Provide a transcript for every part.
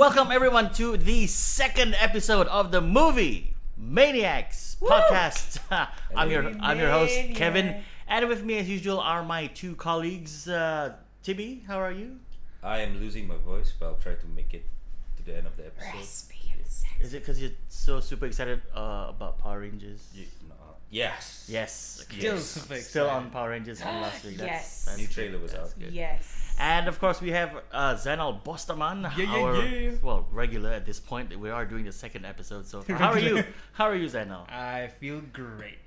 Welcome everyone to the second episode of the Movie Maniacs podcast. I'm your host Kevin, and with me as usual are my two colleagues. Tibby, how are you? I am losing my voice, but I'll try to make it to the end of the episode. Crispy and sexy. Is it because you're so super excited about Power Rangers? Yes. Yes. Still super excited. Still on Power Rangers from last week. Yes. New trailer was out. Good. Yes. And of course we have Zainal Bostaman, our regular at this point. We are doing the second episode. So how are you? How are you, Zainal? I feel great.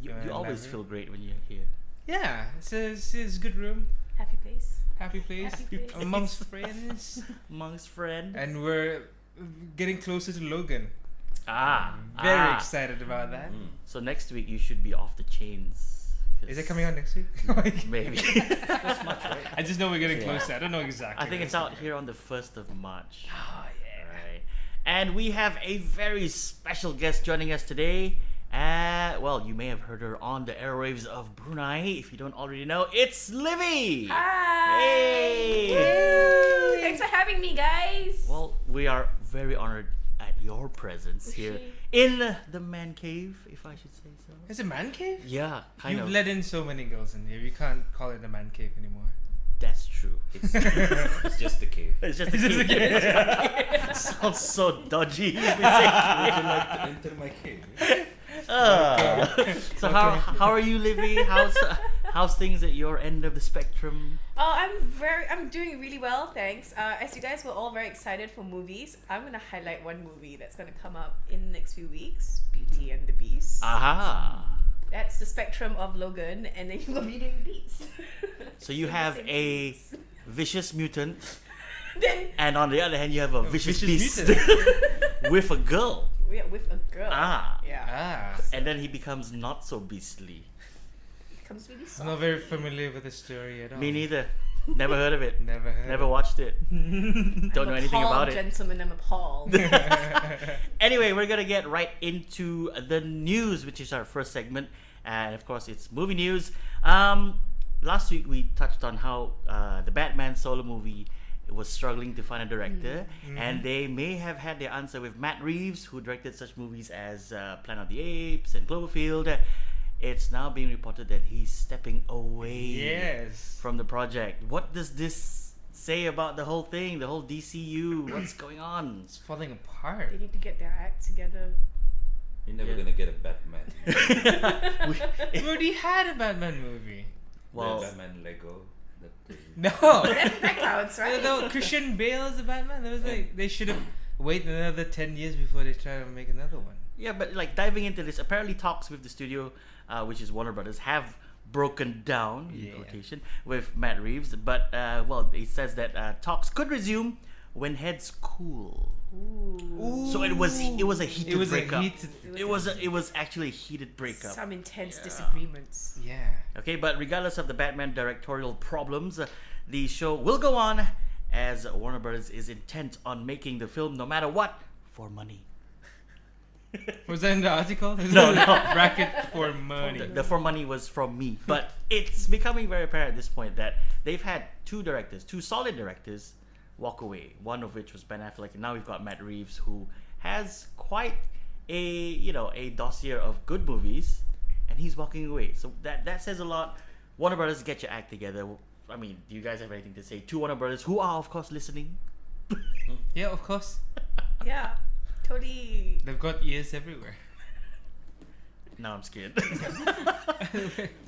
You always feel great when you're here. Yeah, it's a good room, Happy place. happy place, Happy place. amongst friends, Amongst friends. and we're getting closer to Logan. Ah. Very excited about that. So next week you should be off the chains. Is it coming out next week? Maybe. I just know we're getting closer. I don't know exactly. I think it's out here on the 1st of March. Oh yeah. Right. And we have a very special guest joining us today. Well, you may have heard her on the airwaves of Brunei. If you don't already know, it's Livie! Hi. Hey! Woo. Thanks for having me, guys. Well, we are very honored at your presence here in the man cave, if I should say so. It's a man cave? Yeah, kind You've of. let in so many girls in here. You can't call it a man cave anymore. That's true. It's just the cave. It's just a cave. Sounds so dodgy. If we say Would cave. you like to enter my cave? So how are you, Livie? How's things at your end of the spectrum? Oh, I'm doing really well, thanks. As you guys were all very excited for movies, I'm gonna highlight one movie that's gonna come up in the next few weeks: Beauty and the Beast. Aha! That's the spectrum of Logan, and then you got Beauty and the Beast. So you have a vicious mutant, Then and on the other hand, you have a vicious vicious beast with a girl. we are with a girl. Ah. Yeah. And then he becomes not so beastly. It comes really I'm soft. not very familiar with the story at all. Me neither. Never heard of it. Never heard. Never watched it. Don't know anything about it. Gentlemen, I'm appalled. Anyway, we're gonna get right into the news, which is our first segment, and of course, it's movie news. Last week we touched on how the Batman solo movie was struggling to find a director, and they may have had their answer with Matt Reeves, who directed such movies as Planet of the Apes and Cloverfield. It's now being reported that he's stepping away Yes. from the project. What does this say about the whole thing, the whole DCU? What's going on? It's falling apart. They need to get their act together. You're never Yeah. gonna get a Batman. We already had a Batman movie. Well, Batman Lego. No. That counts, right? No, Christian Bale is the Batman. That was like they should have waited another 10 years before they try to make another one. yeah, but like diving into this, apparently talks with the studio, which is Warner Brothers, have broken down in Yeah. quotation with Matt Reeves. But well, it says that talks could resume when heads cool. Ooh. So it was a heated It was breakup. a heated. It was actually a heated breakup. Some intense disagreements. Yeah. Okay, but regardless of the Batman directorial problems, the show will go on as Warner Brothers is intent on making the film no matter what for money. Was that in the article? No. Bracket for money. The for money was from me, but it's becoming very apparent at this point that they've had two solid directors, walk away. One of which was Ben Affleck, and now we've got Matt Reeves, who has quite a dossier of good movies, and he's walking away. So that says a lot. Warner Brothers, get your act together. I mean, do you guys have anything to say to Warner Brothers, who are of course listening? Yeah, of course. Yeah. Totally. They've got ears everywhere. Now I'm scared.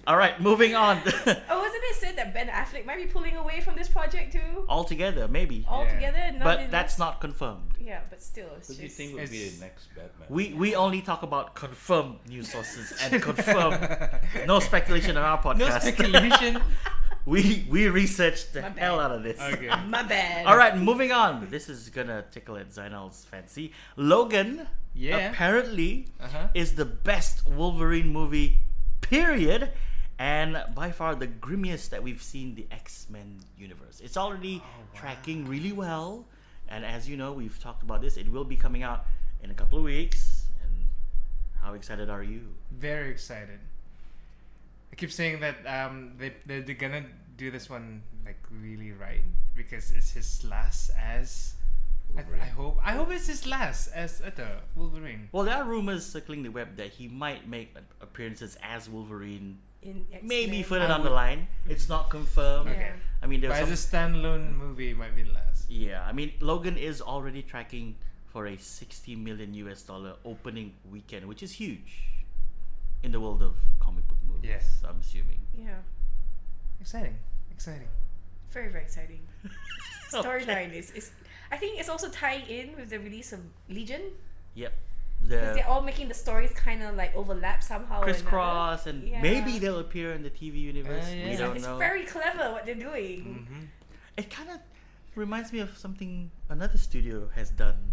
All right, moving on. Oh, wasn't it said that Ben Affleck might be pulling away from this project too? Altogether, maybe, Altogether? Not but in that's this- not confirmed. Yeah, but still, it's Who do you just... think would be It's- the next Batman? We only talk about confirmed news sources and confirmed. No speculation on our podcast. No speculation. We researched the My bad. hell out of this. Okay. My bad. All right, moving on. This is gonna tickle at Zainal's fancy. Logan, Yeah. apparently, Uh-huh. is the best Wolverine movie, period, and by far the grimmiest that we've seen the X-Men universe. It's already tracking really well, and as you know, we've talked about this. It will be coming out in a couple of weeks. And how excited are you? Very excited. I keep saying that they're gonna do this one like really right because it's his last as I hope it's his last as Wolverine. Well, there are rumors circling the web that he might make appearances as Wolverine. In X-Men. Maybe further down the line. It's not confirmed. Yeah. I mean, But there's as a standalone movie, it might be the last. yeah. I mean, Logan is already tracking for a $60 million opening weekend, which is huge in the world of comic book movies. Yes. I'm assuming. Yeah. Exciting. Very, very exciting. Storyline is I think it's also tying in with the release of Legion. Yep. Because The they're all making the stories kind of like overlap somehow. or crisscross, another. and Yeah. maybe they'll appear in the TV universe. Yeah. We don't It's know. very clever what they're doing. Mm-hmm. It kind of reminds me of something another studio has done.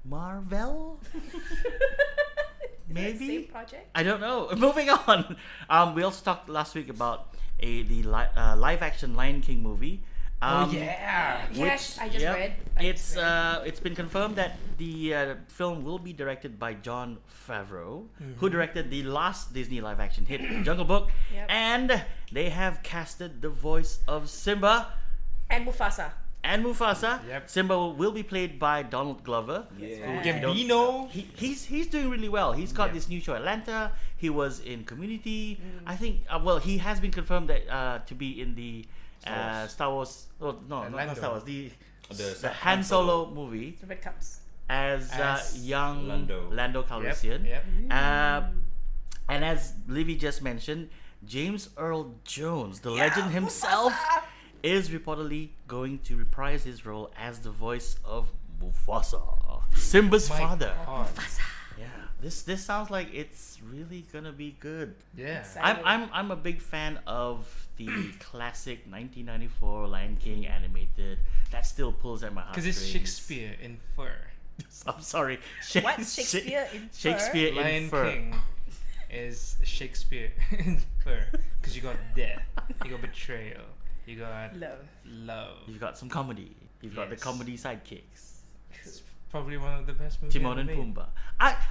Marvel? Is that Maybe? same project? I don't know. Moving on. We also talked last week about the live action Lion King movie. Yeah. Yes, I just read. It's been confirmed that the film will be directed by Jon Favreau, who directed the last Disney live action hit, Jungle Book, Yep. and they have casted the voice of Simba And Mufasa. and Mufasa. Yep. Simba will be played by Donald Glover. right. Gambino. He's doing really well. He's got Yeah. this new show, Atlanta. He was in Community. I think. Well, he has been confirmed that to be in the Star Wars. Oh no, not Lando. Star Wars. The The Han Solo movie The Red Cups. as young Lando. Calrissian. Yep. And as Livie just mentioned, James Earl Jones, the legend himself, is reportedly going to reprise his role as the voice of Mufasa, Simba's My father. God. Yeah, this sounds like it's really gonna be good. Yeah. Excited. I'm a big fan of the classic 1994 Lion King animated. That still pulls at my heart. Because it's Shakespeare in fur. I'm sorry. What's Shakespeare in fur? Shakespeare in Lion fur. King is Shakespeare in fur. Because you got death, you got betrayal, you got love. You've got some comedy. You've got the Yes. comedy sidekicks. It's probably one of the best movies. Timon and ever made. Pumbaa.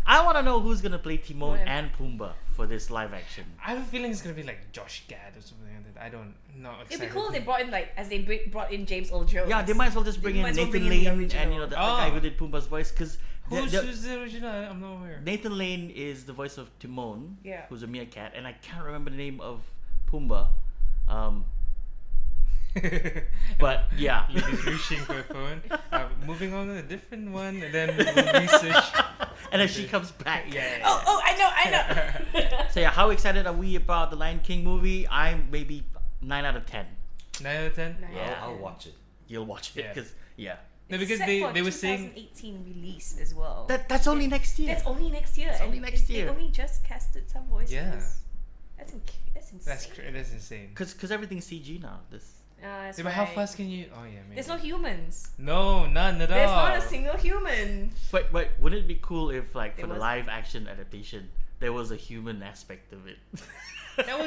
I want to know who's gonna play Timon Timon and Pumbaa for this live action. I have a feeling it's gonna be like Josh Gad or something like that. I don't know. It'd be cool if they brought in brought in James Earl Jones. Yeah, they might as well just bring They in might as well Nathan bring in the Lane and original. the guy who did Pumbaa's voice, because Who's the original? I'm not aware. Nathan Lane is the voice of Timon, Yeah. who's a meerkat, and I can't remember the name of Pumbaa. But yeah. He's reaching for a phone. Moving on to a different one, and then we'll research. And then she comes back. Yeah. Oh, I know. So yeah, how excited are we about the Lion King movie? I'm maybe 9 out of 10. 9 out of 10. Yeah. I'll watch it. You'll watch it Yeah. because No, because Except they for were saying 2018 release as well. that's only next year. That's only next year. It's only and next They year. only just casted some voices. Yeah. That's insane. that's insane. Because everything's CG now. This That's Yeah, but how right. fast can you? Oh yeah, maybe. There's no humans. No, none at all. There's not a single human. but wouldn't it be cool if like There for the was- live action adaptation there was a human aspect of it? That would,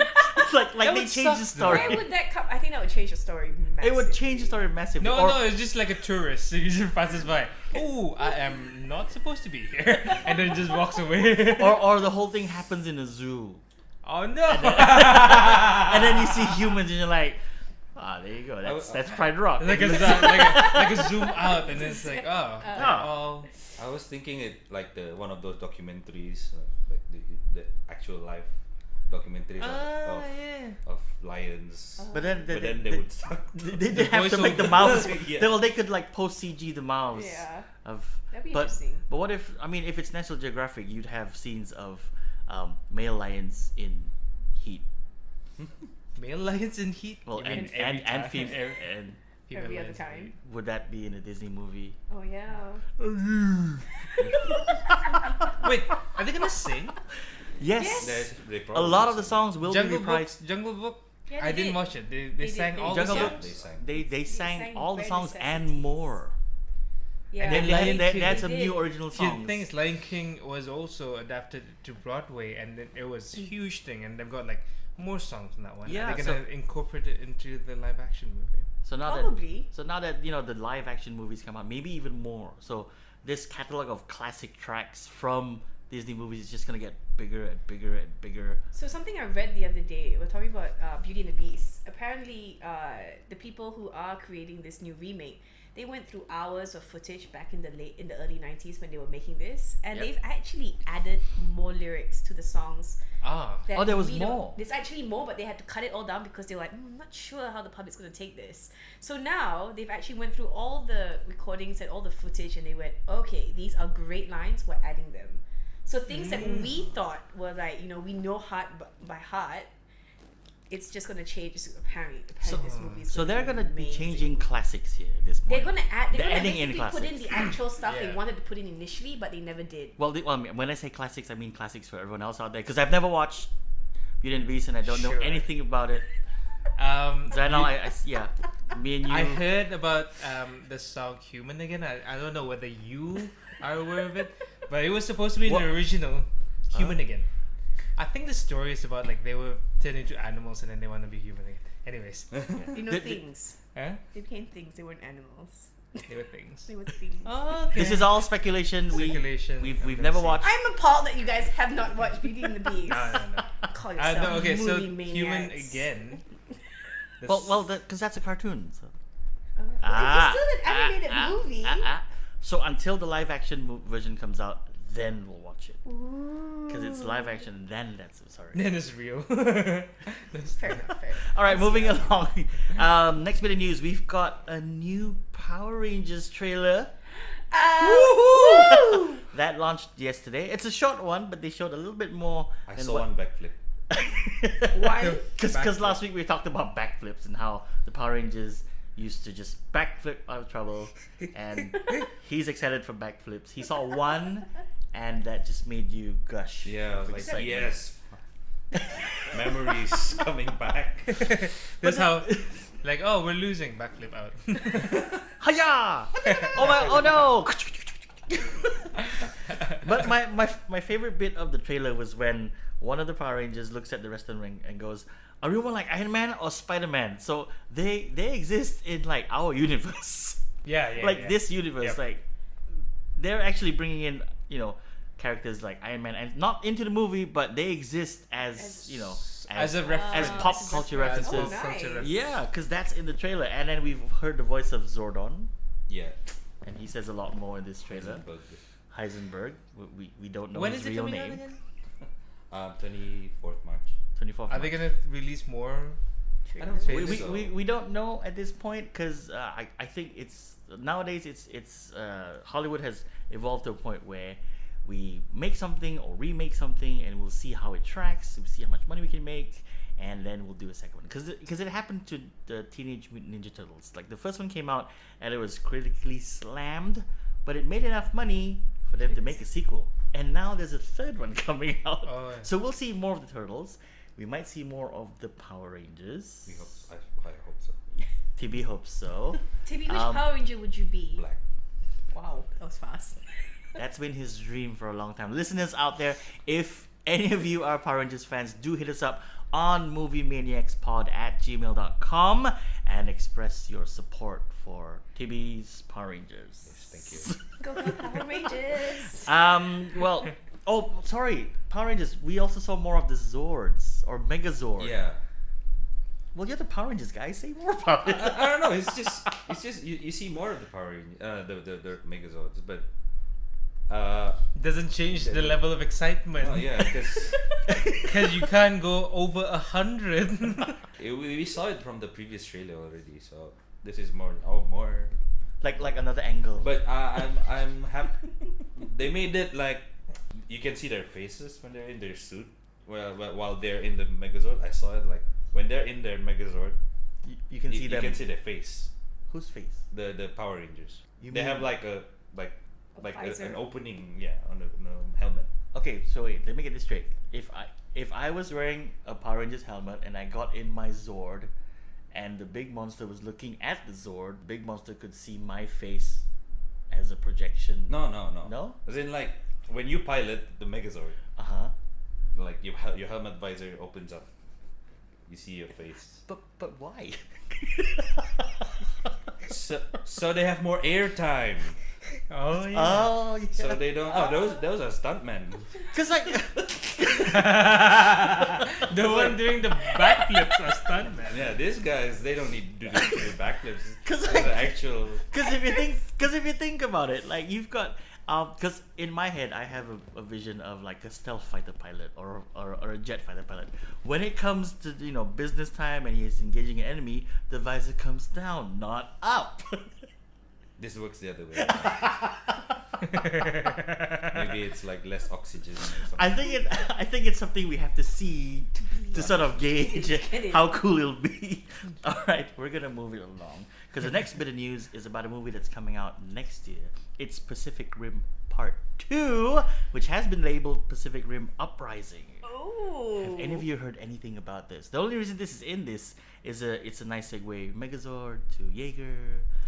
like That they would changed the suck, story. Where would that come? I think that would change the story massively. It would change the story massively. no, or, no, it's just like a tourist. He just passes by. Oh, I am not supposed to be here, and then just walks away. or the whole thing happens in a zoo, Oh no! and then you see humans, and you're like, there you go. That's Pride Rock. like a zoom out, and then it's like Ah. all. I was thinking it like one of those documentaries, like the actual live documentaries of lions. But then But then they would suck. they have to make the voiceover. mouths. Yeah. They could like post CG the mouths Yeah. of. That'd be But interesting. but what if if it's National Geographic, you'd have scenes of male lions in heat. Male lions in heat. Well, You mean and every time? female and Female Every other lions in time. heat. would that be in a Disney movie? Oh yeah. Wait, are they gonna sing? Yes. Yes. They A probably lot of the sing. songs will Jungle be Book. reprised. Jungle Book. Yeah, I they didn't did. watch it. They They sang did. all Jungle the Book. songs. They sang. They sang sang all the Bare songs and Necessities. more. Yeah. And then Lion they King. had some They new did. original See, the songs. thing is, Lion King was also adapted to Broadway, and then it was a huge thing, and they've got like more songs in that one. Yeah, and they're gonna incorporate it into the live action movie. So now Probably. that the live action movies come out, maybe even more. So this catalog of classic tracks from Disney movies is just gonna get bigger and bigger and bigger. So something I read the other day, we're talking about Beauty and the Beast. Apparently, the people who are creating this new remake, they went through hours of footage back in the early 90s when they were making this, and Yep. they've actually added more lyrics to the songs. Ah. that Oh, there was we don't- more. There's actually more, but they had to cut it all down because they were like, I'm not sure how the public's going to take this. So now they've actually went through all the recordings and all the footage, and they went, okay, these are great lines, we're adding them. So things that we thought were like, we know heart by heart, it's just going to change. Apparently So- this movie is So they're gonna be amazing. changing classics here at this point. They're gonna add. They're They're gonna adding in basically put in classics. the actual stuff they Yeah. wanted to put in initially, but they never did. Well, I mean, when I say classics, I mean classics for everyone else out there, because I've never watched Beauty and the Beast and I don't know Sure. anything about it. You- Yeah, me and you. I heard about the song "Human" again. I don't know whether you are aware of it, but it was supposed to be What? the original "Human" again. I think the story is about like they were turned into animals and then they want to be human again. Anyways, Things. huh? They became things. They weren't animals. They were things. They were things. Oh, okay. This is all speculation. Speculation. We've I've never seen. watched. I'm appalled that you guys have not watched Beauty and the Beast. No. Call yourself No, okay, so movie "Human" maniacs. again. Well, because that's a cartoon. So. It's still an animated movie. So until the live action version comes out, then we'll watch it. Because it's live action, then that's sorry. Then it's real. Fair enough. All right, moving along. Next bit of news, we've got a new Power Rangers trailer Woohoo! that launched yesterday. It's a short one, but they showed a little bit more. I than saw what- one backflip. One. Because Backflip. last week we talked about backflips and how the Power Rangers used to just backflip out of trouble, and he's excited for backflips. He saw one, and that just made you gush. Yeah, I was of like, excitement. yes. Memories coming back. That's how, like, oh, we're losing. Backflip out. Hiya! Oh no! But my favorite bit of the trailer was when one of the Power Rangers looks at the rest of the ring and goes, "Are we more like Iron Man or Spider Man?" So they exist in like our universe, yeah. like this universe. Yep. Like they're actually bringing in characters like Iron Man and not into the movie, but they exist as As a reference. as pop culture As references. Oh, nice. culture reference. Yeah, because that's in the trailer, and then we've heard the voice of Zordon, Yeah. and he says a lot more in this trailer. Heisenberg. Heisenberg. We don't know When his is it real coming out name. again? 24th March. 24th. Are they March. gonna release more? I don't think We, so. we don't know at this point because I think it's nowadays it's Hollywood has evolved to a point where we make something or remake something and we'll see how it tracks, we'll see how much money we can make, and then we'll do a second one. Because it happened to the Teenage Mutant Ninja Turtles. Like the first one came out and it was critically slammed, but it made enough money for them to make a sequel. And now there's a third one coming out. Oh, yeah. So we'll see more of the Turtles. We might see more of the Power Rangers. We hope. I hope so. TB hopes so. Tibi, which Um, Power Ranger would you be? Black. Wow, that was fast. That's been his dream for a long time. Listeners out there, if any of you are Power Rangers fans, do hit us up on moviemaniacspod@gmail.com and express your support for TB's Power Rangers. Yes, thank you. Go Power Rangers! Well, oh, sorry, Power Rangers. We also saw more of the Zords or Megazord. Yeah. Well, you're the Power Rangers guy. Say more about it. I don't know. It's just you see more of the Power Rangers, the Megazords, but Doesn't change the level of excitement. oh yeah, because Because you can't go over 100. we saw it from the previous trailer already, so this is more like another angle. But I'm happy they made it like you can see their faces when they're in their suit. Well, while they're in the Megazord, I saw it like when they're in their Megazord, you can see you them. can see their face. Whose face? The Power Rangers. You They mean- have like A visor. an opening, on the helmet. Okay, so wait, let me get this straight. If I was wearing a Power Rangers helmet and I got in my Zord and the big monster was looking at the Zord, big monster could see my face as a projection. No. No? As in like when you pilot the Megazord, Uh-huh. like your helmet visor opens up. You see your face. But why? So they have more airtime. Oh yeah. Oh, yeah. So they don't. Oh, those are stuntmen. Cause like, The one doing the backflips are stuntman. Yeah, these guys they don't need to do the backflips. 'Cause Those like- are actual. Because if you think about it, like you've got, because in my head I have a vision of like a stealth fighter pilot or a jet fighter pilot. When it comes to business time and he's engaging an enemy, the visor comes down, not up. This works the other way. Maybe it's like less oxygen or something. I think it's something we have to see to sort of gauge Get it. how cool it'll be. All right, we're gonna move it along because the next bit of news is about a movie that's coming out next year. It's Pacific Rim Part 2, which has been labeled Pacific Rim Uprising. Oh. Have any of you heard anything about this? The only reason this is in this is it's a nice segue. Megazord to Jaeger,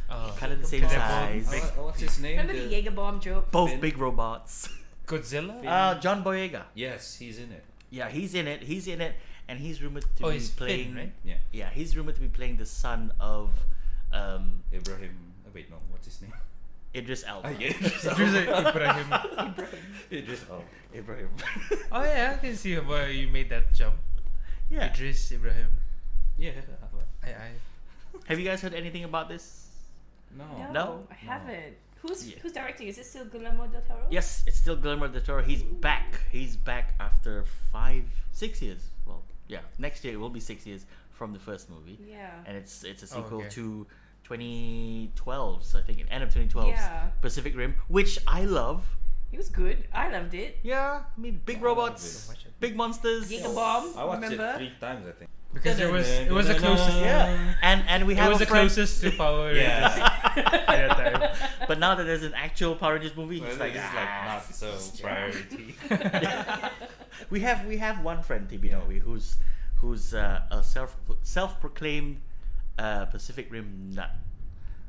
Oh. kind of the same Jaeger size. What's his name? Remember the Jaeger bomb joke? Both Finn? big robots. Godzilla. John Boyega. Yes, he's in it. Yeah, he's in it. He's in it, and he's rumored to Oh, be he's playing. Finn, right? Yeah. Yeah, he's rumored to be playing the son of Ibrahim. Oh, wait, no. What's his name? Idris Elba. Yeah. Idris Ibrahim. Idris Elba. Ibrahim. Oh yeah, I can see why you made that jump. Yeah. Idris Ibrahim. Yeah. I. Have you guys heard anything about this? No. No? I haven't. Who's Yeah. who's directing? Is it still Guillermo del Toro? Yes, it's still Guillermo del Toro. He's back. He's back after 6 years. Well, yeah, next year it will be 6 years from the first movie, Yeah. and it's a sequel okay. to 2012. So I think end of 2012, Yeah. Pacific Rim, which I love. It was good. I loved it. Yeah, I mean big I love robots, it. big monsters. Jaeger bomb. I watched remember? it 3 times, I think. Because it was the closest. Yeah, and we It have was a the friend. closest to Power Yeah. Rangers at that time. But now that there's an actual Power Rangers movie, Well, he's this like, is like not so priority. we have one friend Tibinowi who's a self-proclaimed Pacific Rim nut.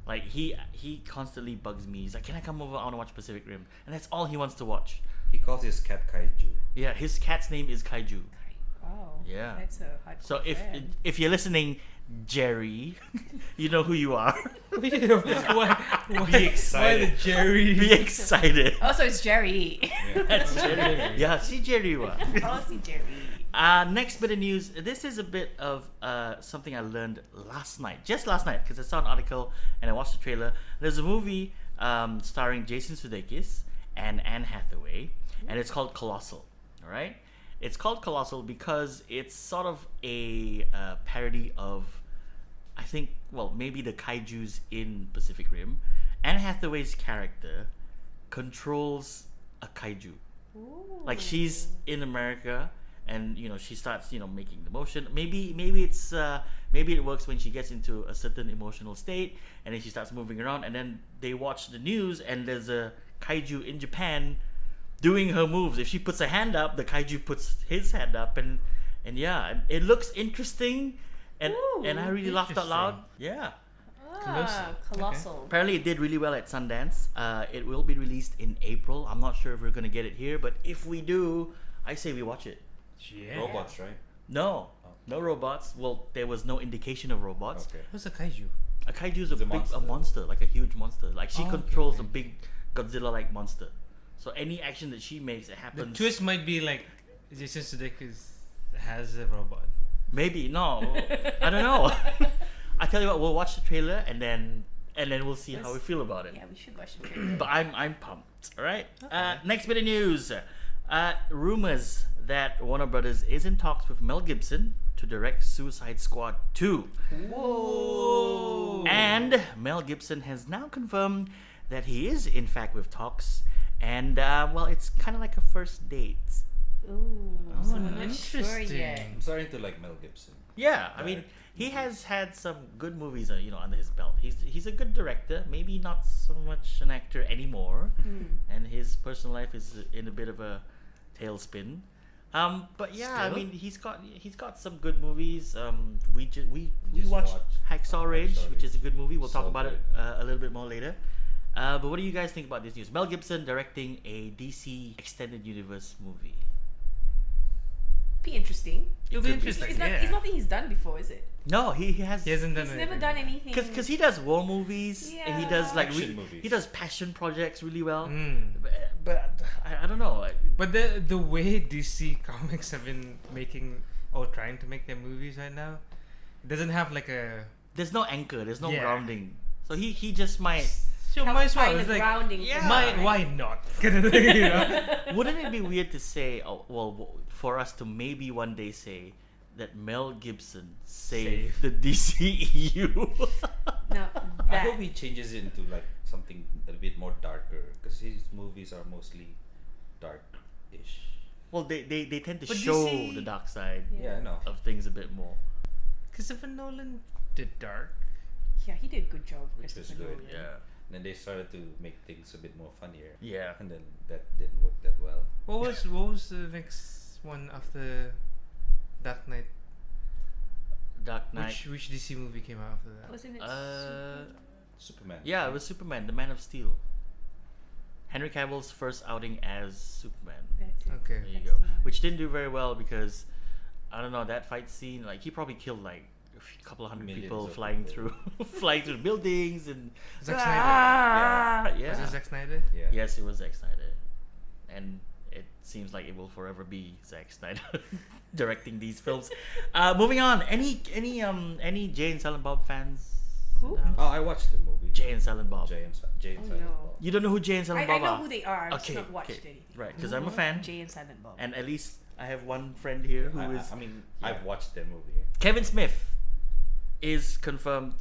Like he constantly bugs me. He's like, "Can I come over? I want to watch Pacific Rim," and that's all he wants to watch. He calls his cat Kaiju. Yeah, his cat's name is Kaiju. Oh. Yeah. That's a hard. So if you're listening, Jerry, you know who you are. why Be excited. Why the Jerry? Be excited. Oh, so it's Jerry. Yeah. That's Jerry. Yeah, see Jerry. Wa. Oh, see Jerry. Next bit of news. This is a bit of something I learned last night. Just last night, because I saw an article and I watched the trailer. There's a movie starring Jason Sudeikis and Anne Hathaway, and it's called Colossal. All right? It's called Colossal because it's sort of a parody of, I think, well, maybe the kaijus in Pacific Rim. Anne Hathaway's character controls a kaiju. Ooh. Like she's in America, and she starts making the motion. Maybe it's maybe it works when she gets into a certain emotional state, and then she starts moving around, and then they watch the news, and there's a kaiju in Japan doing her moves. If she puts a hand up, the kaiju puts his hand up, and yeah, it looks interesting, and Ooh, I really laughed out loud. interesting. Yeah. Ah, colossal. Apparently, it did really well at Sundance. It will be released in April. I'm not sure if we're gonna get it here, but if we do, I say we watch it. Yeah. Robots, right? No, no robots. Well, there was no indication of robots. Okay. What's a kaiju? A kaiju is a It's a big monster. a monster, like a huge monster. Like she Oh, okay, controls okay. a big Godzilla-like monster. So any action that she makes, it The happens. twist might be like Jason Sudeikis has a robot. Maybe no, I don't know. I tell you what, we'll watch the trailer and then we'll see how we feel about it. Yeah, we should watch the trailer. But I'm pumped. All right. Next bit of news. Rumors that Warner Brothers is in talks with Mel Gibson to direct Suicide Squad 2. Whoa. And Mel Gibson has now confirmed that he is in fact with talks. And well, it's kind of like a first date. Ooh, so we're not sure Interesting. yet. I'm starting to like Mel Gibson. Yeah, I mean, he has had some good movies, under his belt. He's a good director, maybe not so much an actor anymore, and his personal life is in a bit of a tailspin. But yeah, I Still? mean, he's got some good movies. We Just watched watched Hacksaw Ridge, Hacksaw which is a Ridge. good movie. We'll talk So about it good. a little bit more later. But what do you guys think about this news? Mel Gibson directing a DC extended universe movie. Be interesting. It'll be could be. interesting. It's nothing he's done before, is it? No, he has. He hasn't done He's anything. never done anything. Because he does war movies and he does like Action movies. he does passion projects really well. Mm. But I don't know. But the way DC Comics have been making or trying to make their movies right now, it doesn't have like a. There's no anchor. There's no Yeah. grounding. So he just might. So Help might as well. find It's the like, grounding. yeah. for that, right? why not? Kind of thing, you know? Wouldn't it be weird to say, for us to maybe one day say that Mel Gibson saved the DCEU? Now, I that. hope he changes it into like something a bit more darker because his movies are mostly dark-ish. Well, they tend to But show DC the dark side Yeah, I know. of things a bit more. Christopher Nolan did Dark. Yeah, he did a good job. Which was Christopher good, Nolan. Yeah. Then they started to make things a bit more funnier. Yeah. And then that didn't work that well. What was the next one after Dark Knight? Dark Knight. Which DC movie came out after that? Wasn't it? Superman. Yeah, it was Superman, the Man of Steel. Henry Cavill's first outing as Superman. That's it. Okay. There you That's go. the one. Which didn't do very well because I don't know, that fight scene, like he probably killed like a couple of hundred Millions people of flying people. through flying through buildings and Zack yeah. Was it Zack Snyder? Yeah. Yes, it was Zack Snyder. And it seems like it will forever be Zack Snyder directing these films. Moving on. Any Jay and Silent Bob fans? Who? in the house? Oh, I watched the movie. Jay and Silent Bob. Jay and Oh, Silent no. Bob. You don't know who Jay and Silent I Bob know are? who they are. I've just Okay, not watched okay. anything. Right, because I'm a fan. Jay and Silent Bob. And at least I have one friend here who is I mean, yeah. I've watched the movie. Kevin Smith is confirmed,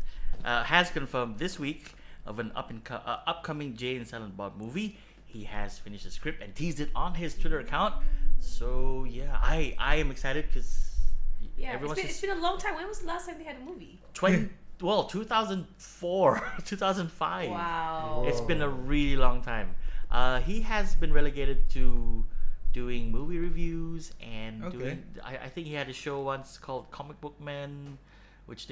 has confirmed this week of an upcoming Jay and Silent Bob movie. He has finished the script and teased it on his Twitter account. So yeah, I am excited because Yeah, it's been a long time. When was the last time they had a movie? 2004, 2005. Wow. It's been a really long time. He has been relegated to doing movie reviews and Okay. doing. I think he had a show once called Comic Book Man, which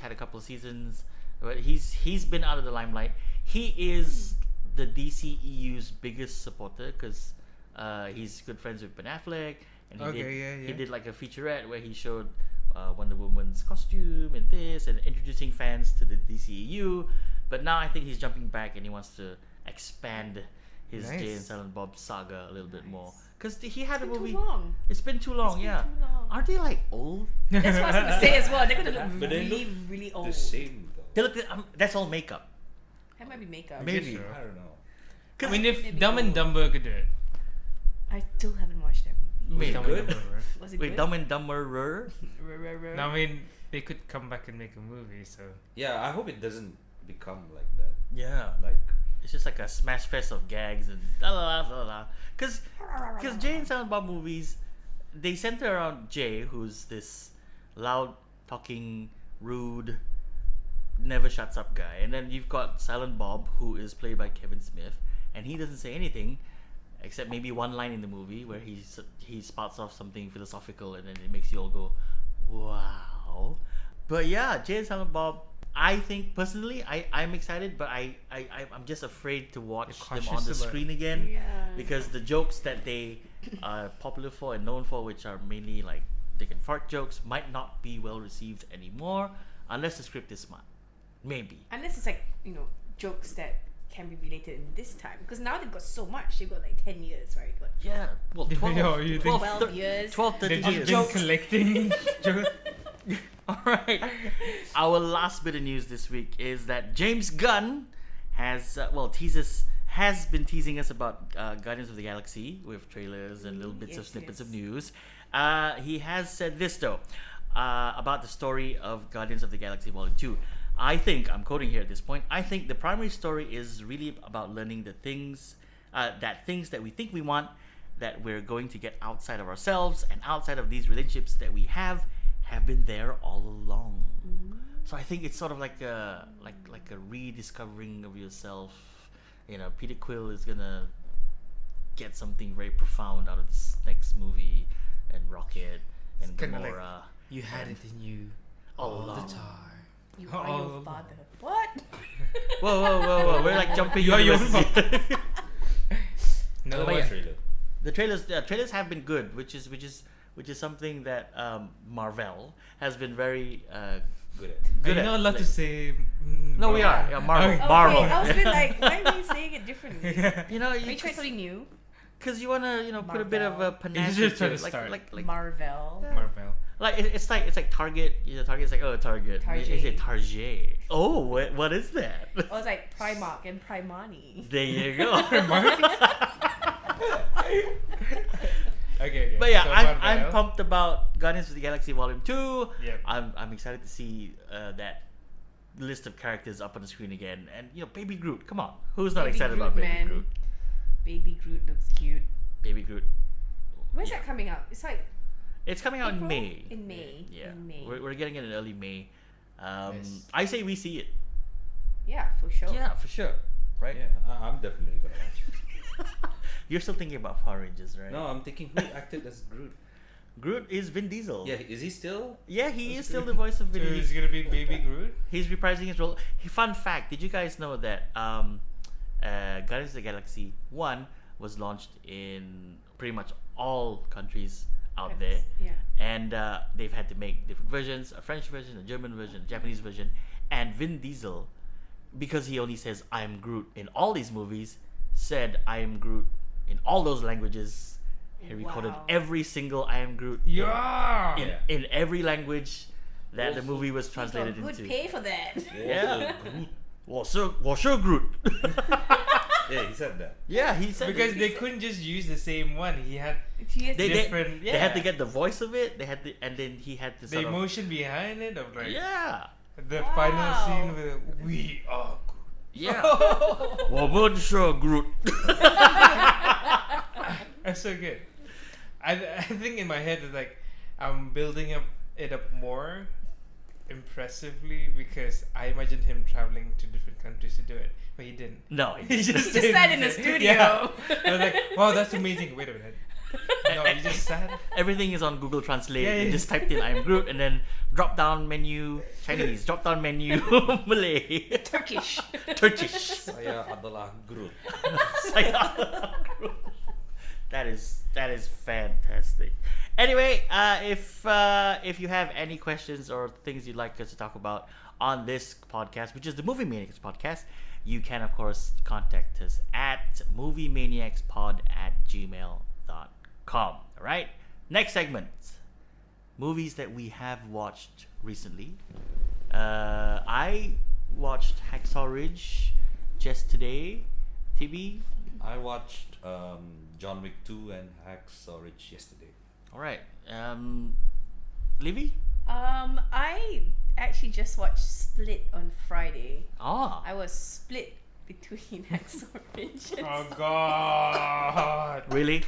had a couple of seasons. But he's been out of the limelight. He is the DCEU's biggest supporter because he's good friends with Ben Affleck, and he did like a featurette where he showed Wonder Woman's costume and this and introducing fans to the DCEU. But now I think he's jumping back and he wants to expand his Nice. Jay and Silent Bob saga a little bit more because he had a It's been movie. too long. It's been too long, It's been yeah. too long. Aren't they like old? That's what I was gonna say as well. They're gonna look But they really, look really old. The same though. They look. That's all makeup. That might be makeup. Maybe. so. I don't know. I mean, if Maybe Dumb and old. Dumber could do it. I still haven't watched that movie. Maybe. Dumb and good? Dumber, right? Was it Wait, good? Dumb and Dumberer. No, I mean, they could come back and make a movie, so. Yeah, I hope it doesn't become like that. Yeah. Like, It's just like a smash fest of gags and la la la la. Because Jay and Silent Bob movies, they center around Jay, who's this loud talking, rude, never shuts up guy, and then you've got Silent Bob, who is played by Kevin Smith, and he doesn't say anything except maybe one line in the movie where he spouts off something philosophical, and then it makes you all go, wow. But yeah, Jay and Silent Bob. I think personally, I'm excited, but I'm just afraid to watch You're them on cautious the about- screen again Yeah. because the jokes that they are popular for and known for, which are mainly like dick and fart jokes, might not be well received anymore unless the script is smart. Maybe. Unless it's like, jokes that can be related in this time. Because now they've got so much. They've got like 10 years, right? What? Yeah. Well, Yo, 12, you think- 12 years. 12 13 They've years. just been collecting jokes. All right. Our last bit of news this week is that James Gunn has been teasing us about Guardians of the Galaxy with trailers and little bits of Yes, snippets yes. of news. He has said this though about the story of Guardians of the Galaxy Volume 2. I'm quoting here at this point, I think the primary story is really about learning the things that we think we want, that we're going to get outside of ourselves and outside of these relationships that we have been there all along. So I think it's sort of like a rediscovering of yourself. Peter Quill is gonna get something very profound out of this next movie, and Rocket and Kinda like, Gamora. You had it in you all all along. the time. You are your Oh. father. What? Whoa! We're like jumping. You are your universes. No But my yeah. trailer. The trailers have been good, which is which is something that Marvel has been very Good at. good You're at. not allowed to say. No, we are. Yeah, Marvel. Okay. Marvel. I was a bit like, why are we saying it differently? You know, Are you trying something new? because you wanna, put a bit of a Marvel. panache. You're just to trying it, to like, start. like Marvel. Yeah. Marvel. Like it's like Target. Target's like, oh, Target. Target. Is it Target? Oh, what is that? I was like Primark and Primani. There you go. Okay. But yeah, So I'm Marvel. pumped about Guardians of the Galaxy Volume 2. Yep. I'm excited to see that list of characters up on the screen again. And Baby Groot. Come on, who's not Baby excited Groot, about Baby man. Groot? Baby Groot looks cute. Baby Groot. When's Yeah. that coming out? It's like It's coming out in April? May. In May. Yeah, In May. We're getting it in early May. Yes. I say we see it. Yeah, for sure. Yeah, for sure. Right? Yeah, I'm definitely gonna watch it. You're still thinking about Power Rangers, right? No, I'm thinking who acted as Groot. Groot is Vin Diesel. Yeah, is he still? Yeah, he is That's still Groot. the voice of So Vin it's Diesel. gonna be Baby Groot. He's reprising his role. Fun fact: did you guys know that Guardians of the Galaxy 1 was launched in pretty much all countries out there, Yeah. and they've had to make different versions: a French version, a German version, a Japanese version, and Vin Diesel, because he only says "I am Groot" in all these movies, said "I am Groot" in all those languages. He recorded Wow. every single "I am Groot" Yeah. in every language that the Also- movie was He got translated good into. pay for that. Yeah. Groot. 我是 Groot. Yeah, he said that. Yeah, he said Because they couldn't just use the same one. He had Yes. they, different- they had to yeah. get the voice of it. They had to, and then he had to the sort of, emotion behind it of like yeah, the Wow. final scene with we are Groot. yeah. 我们是 Groot. That's so good. I think in my head it's like I'm building it up more impressively because I imagined him traveling to different countries to do it, but he didn't. No, He just Just sat in the studio. Yeah. I was like, wow, that's amazing. Wait a minute. No, he just sat. everything is on Google Translate. Yeah, You yeah. just typed in "I'm Groot" and then drop down menu Chinese, drop down menu Malay, Turkish. Turkish. Saya adalah Groot. That is fantastic. Anyway, if you have any questions or things you'd like us to talk about on this podcast, which is the Movie Maniacs podcast, you can of course contact us at moviemaniacspod@gmail.com. All right. Next segment: movies that we have watched recently. I watched Hacksaw Ridge just today. TB. I watched John Wick 2 and Hacksaw Ridge yesterday. All right. Livie? I actually just watched Split on Friday. Ah. I was split between Hacksaw Ridge. and Oh Saw. God. Really?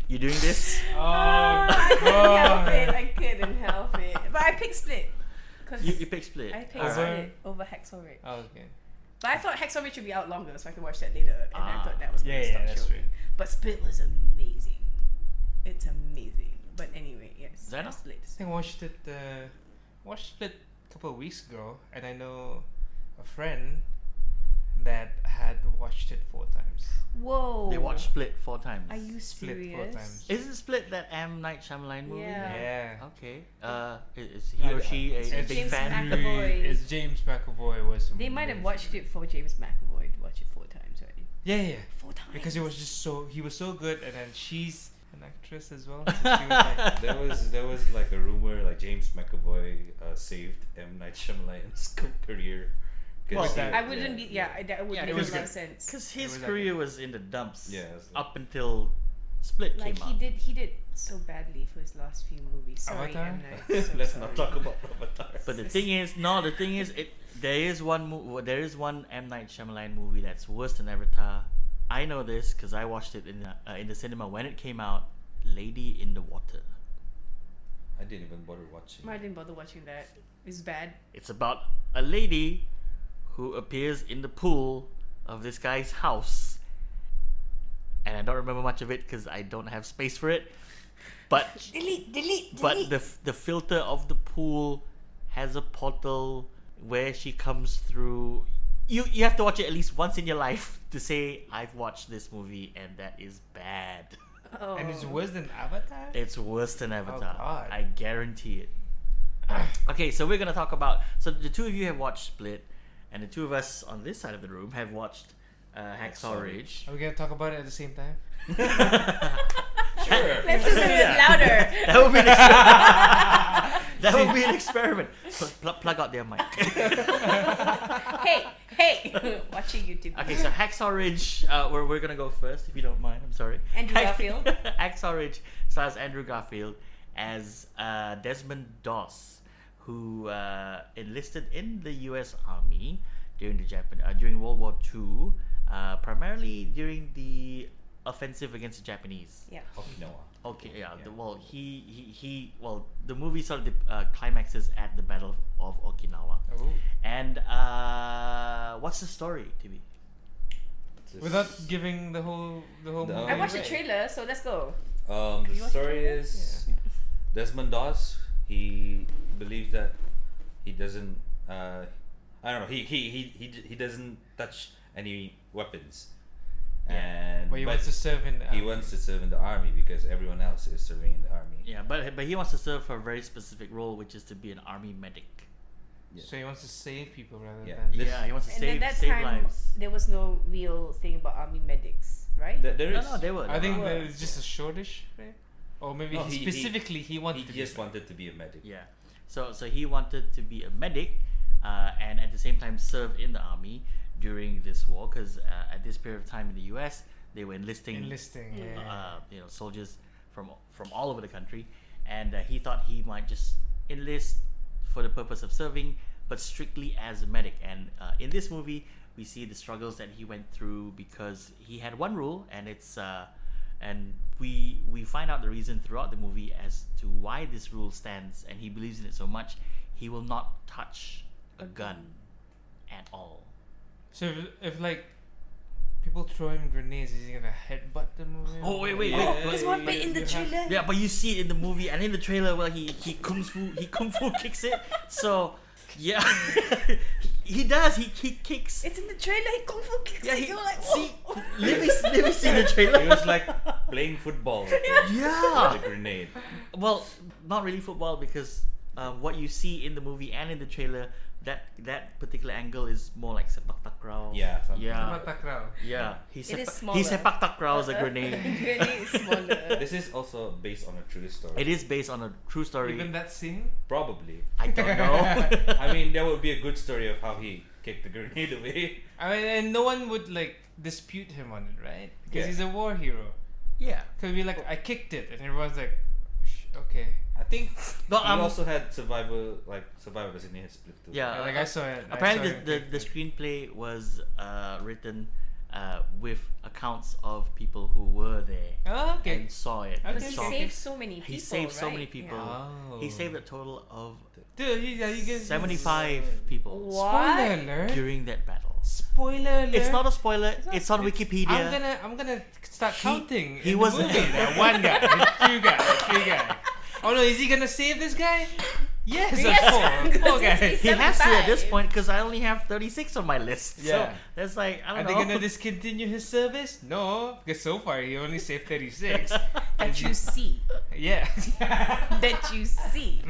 You doing this? Oh I couldn't help it. God. I couldn't help it. But I picked Split. Cause You pick Split. I picked Over- Split over Hacksaw Ridge. Oh, okay. But I thought Hacksaw Ridge would be out longer, so I could watch that later. And I thought that was going to Yeah, stop that's showing. true. But Split was amazing. It's amazing. But anyway, yes. Zena? Split. I think I watched it. Watched Split a couple of weeks ago, and I know a friend that had watched it 4 times. Whoa. They watched Split 4 times. Are you Split 4 serious? times. Isn't Split that M. Night Shyamalan movie? Yeah. Yeah. Okay. Is he or she a It's big James fan? McAvoy. It's James McAvoy was. They might have amazing. watched it for James McAvoy to watch it 4 times, right? Yeah. 4 times. Because it was just he was so good, and then she's an actress as well. So she was like, There was like a rumor like James McAvoy saved M. Night Shyamalan's career. 'Cause Well, he- that- I wouldn't be. Yeah, that would Yeah, make it a was lot good. of sense. Because It his was career was in the dumps Yeah, it's like- up until Split Like came out. he did so badly for his last few movies. Sorry, Avatar? M. Night. So Let's sorry. not talk about Avatar. But the thing is, there is one M. Night Shyamalan movie that's worse than Avatar. I know this because I watched it in the cinema when it came out. Lady in the Water. I didn't even bother watching. I didn't bother watching that. It's bad. It's about a lady who appears in the pool of this guy's house, and I don't remember much of it because I don't have space for it. But Delete. but the filter of the pool has a portal where she comes through. You have to watch it at least once in your life to say I've watched this movie and that is bad. Oh. And it's worse than Avatar. It's worse than Avatar. God. I guarantee it. Okay, so we're gonna talk about. So the two of you have watched Split, and the two of us on this side of the room have watched Hacksaw Ridge. Are we gonna talk about it at the same time? Sure. Let's do it louder. That would be an experiment. That would be an experiment. Plug out their mic. Hey, watching YouTube. Okay, so Hacksaw Ridge. We're gonna go first, if you don't mind. I'm sorry. Andrew Garfield. Hacksaw Ridge stars Andrew Garfield as Desmond Doss, who enlisted in the U.S. Army during during World War II, primarily during the offensive against the Japanese. Yeah. Okinawa. Okay, yeah. Yeah. Well, the movie sort of climaxes at the Battle of Okinawa. Oh. And what's the story, TB? Without giving the whole movie. No. I watched the away. trailer, so let's go. The you watched story the trailer? is Desmond Doss. He believes that he doesn't. I don't know. He doesn't touch any weapons, and But he wants to serve in the he army. wants to serve in the army because everyone else is serving in the army. Yeah, but he wants to serve for a very specific role, which is to be an army medic. Yeah. So he wants to save people rather Yeah. than. This- Yeah, he wants to And save at that save time, lives. there was no real thing about army medics, right? There No, is. no, they were. I think Well, it's just a shortish, right? Or maybe No, specifically he wanted He to just be. wanted to be a medic. Yeah. So he wanted to be a medic, and at the same time serve in the army during this war, because at this period of time in the U.S. they were enlisting Enlisting, yeah. soldiers from all over the country, and he thought he might just enlist for the purpose of serving, but strictly as a medic. And in this movie, we see the struggles that he went through because he had one rule, and it's and we find out the reason throughout the movie as to why this rule stands, and he believes in it so much he will not touch a gun at all. So if like people throw him grenades, is he gonna headbutt them? Oh, wait. There's one bit in the trailer. Yeah, but you see it in the movie, and in the trailer, well, he kung fu kicks it. So yeah, he does. He kicks. It's in the trailer. He kung fu kicks. Yeah, it. he You're like, see. whoa. Livie see the trailer. He was like playing football Yeah. with a grenade. Well, not really football, because what you see in the movie and in the trailer, that particular angle is more like sepak takraw. Yeah. Something. Yeah. Takraw. Yeah. It is He smaller. sepak takraws a grenade. Grenade is smaller. This is also based on a true story. It is based on a true story. Even that scene. Probably. I don't know. I mean, there would be a good story of how he kicked the grenade away. I mean, and no one would like dispute him on it, right? Because Yeah. he's a war hero. Yeah. Could be like, I kicked it, and everyone's like, okay. I think But, he also had survivors in his split too. Yeah. Like I saw it. Apparently, the screenplay was written with accounts of people who were there Oh, okay. and saw it. Okay. and He saw- saved so many people. He saved so many right? people. Yeah. Oh. He saved a total of Dude, you guys. 75 people Spoiler alert. during that battle. Spoiler alert. It's not a spoiler. It's on It's- Wikipedia. I'm gonna start counting. he in was- the movie. There. One guy, two guys, three guys. Oh no, is he gonna save this guy? Yes, Yes, of course. Poor guy. he's- He has to at this 75. point, because I only have 36 on my list. So Yeah. that's like, I Are don't they know. gonna discontinue his service? No, because so far he only saved 36. That you see. Yeah. That you see.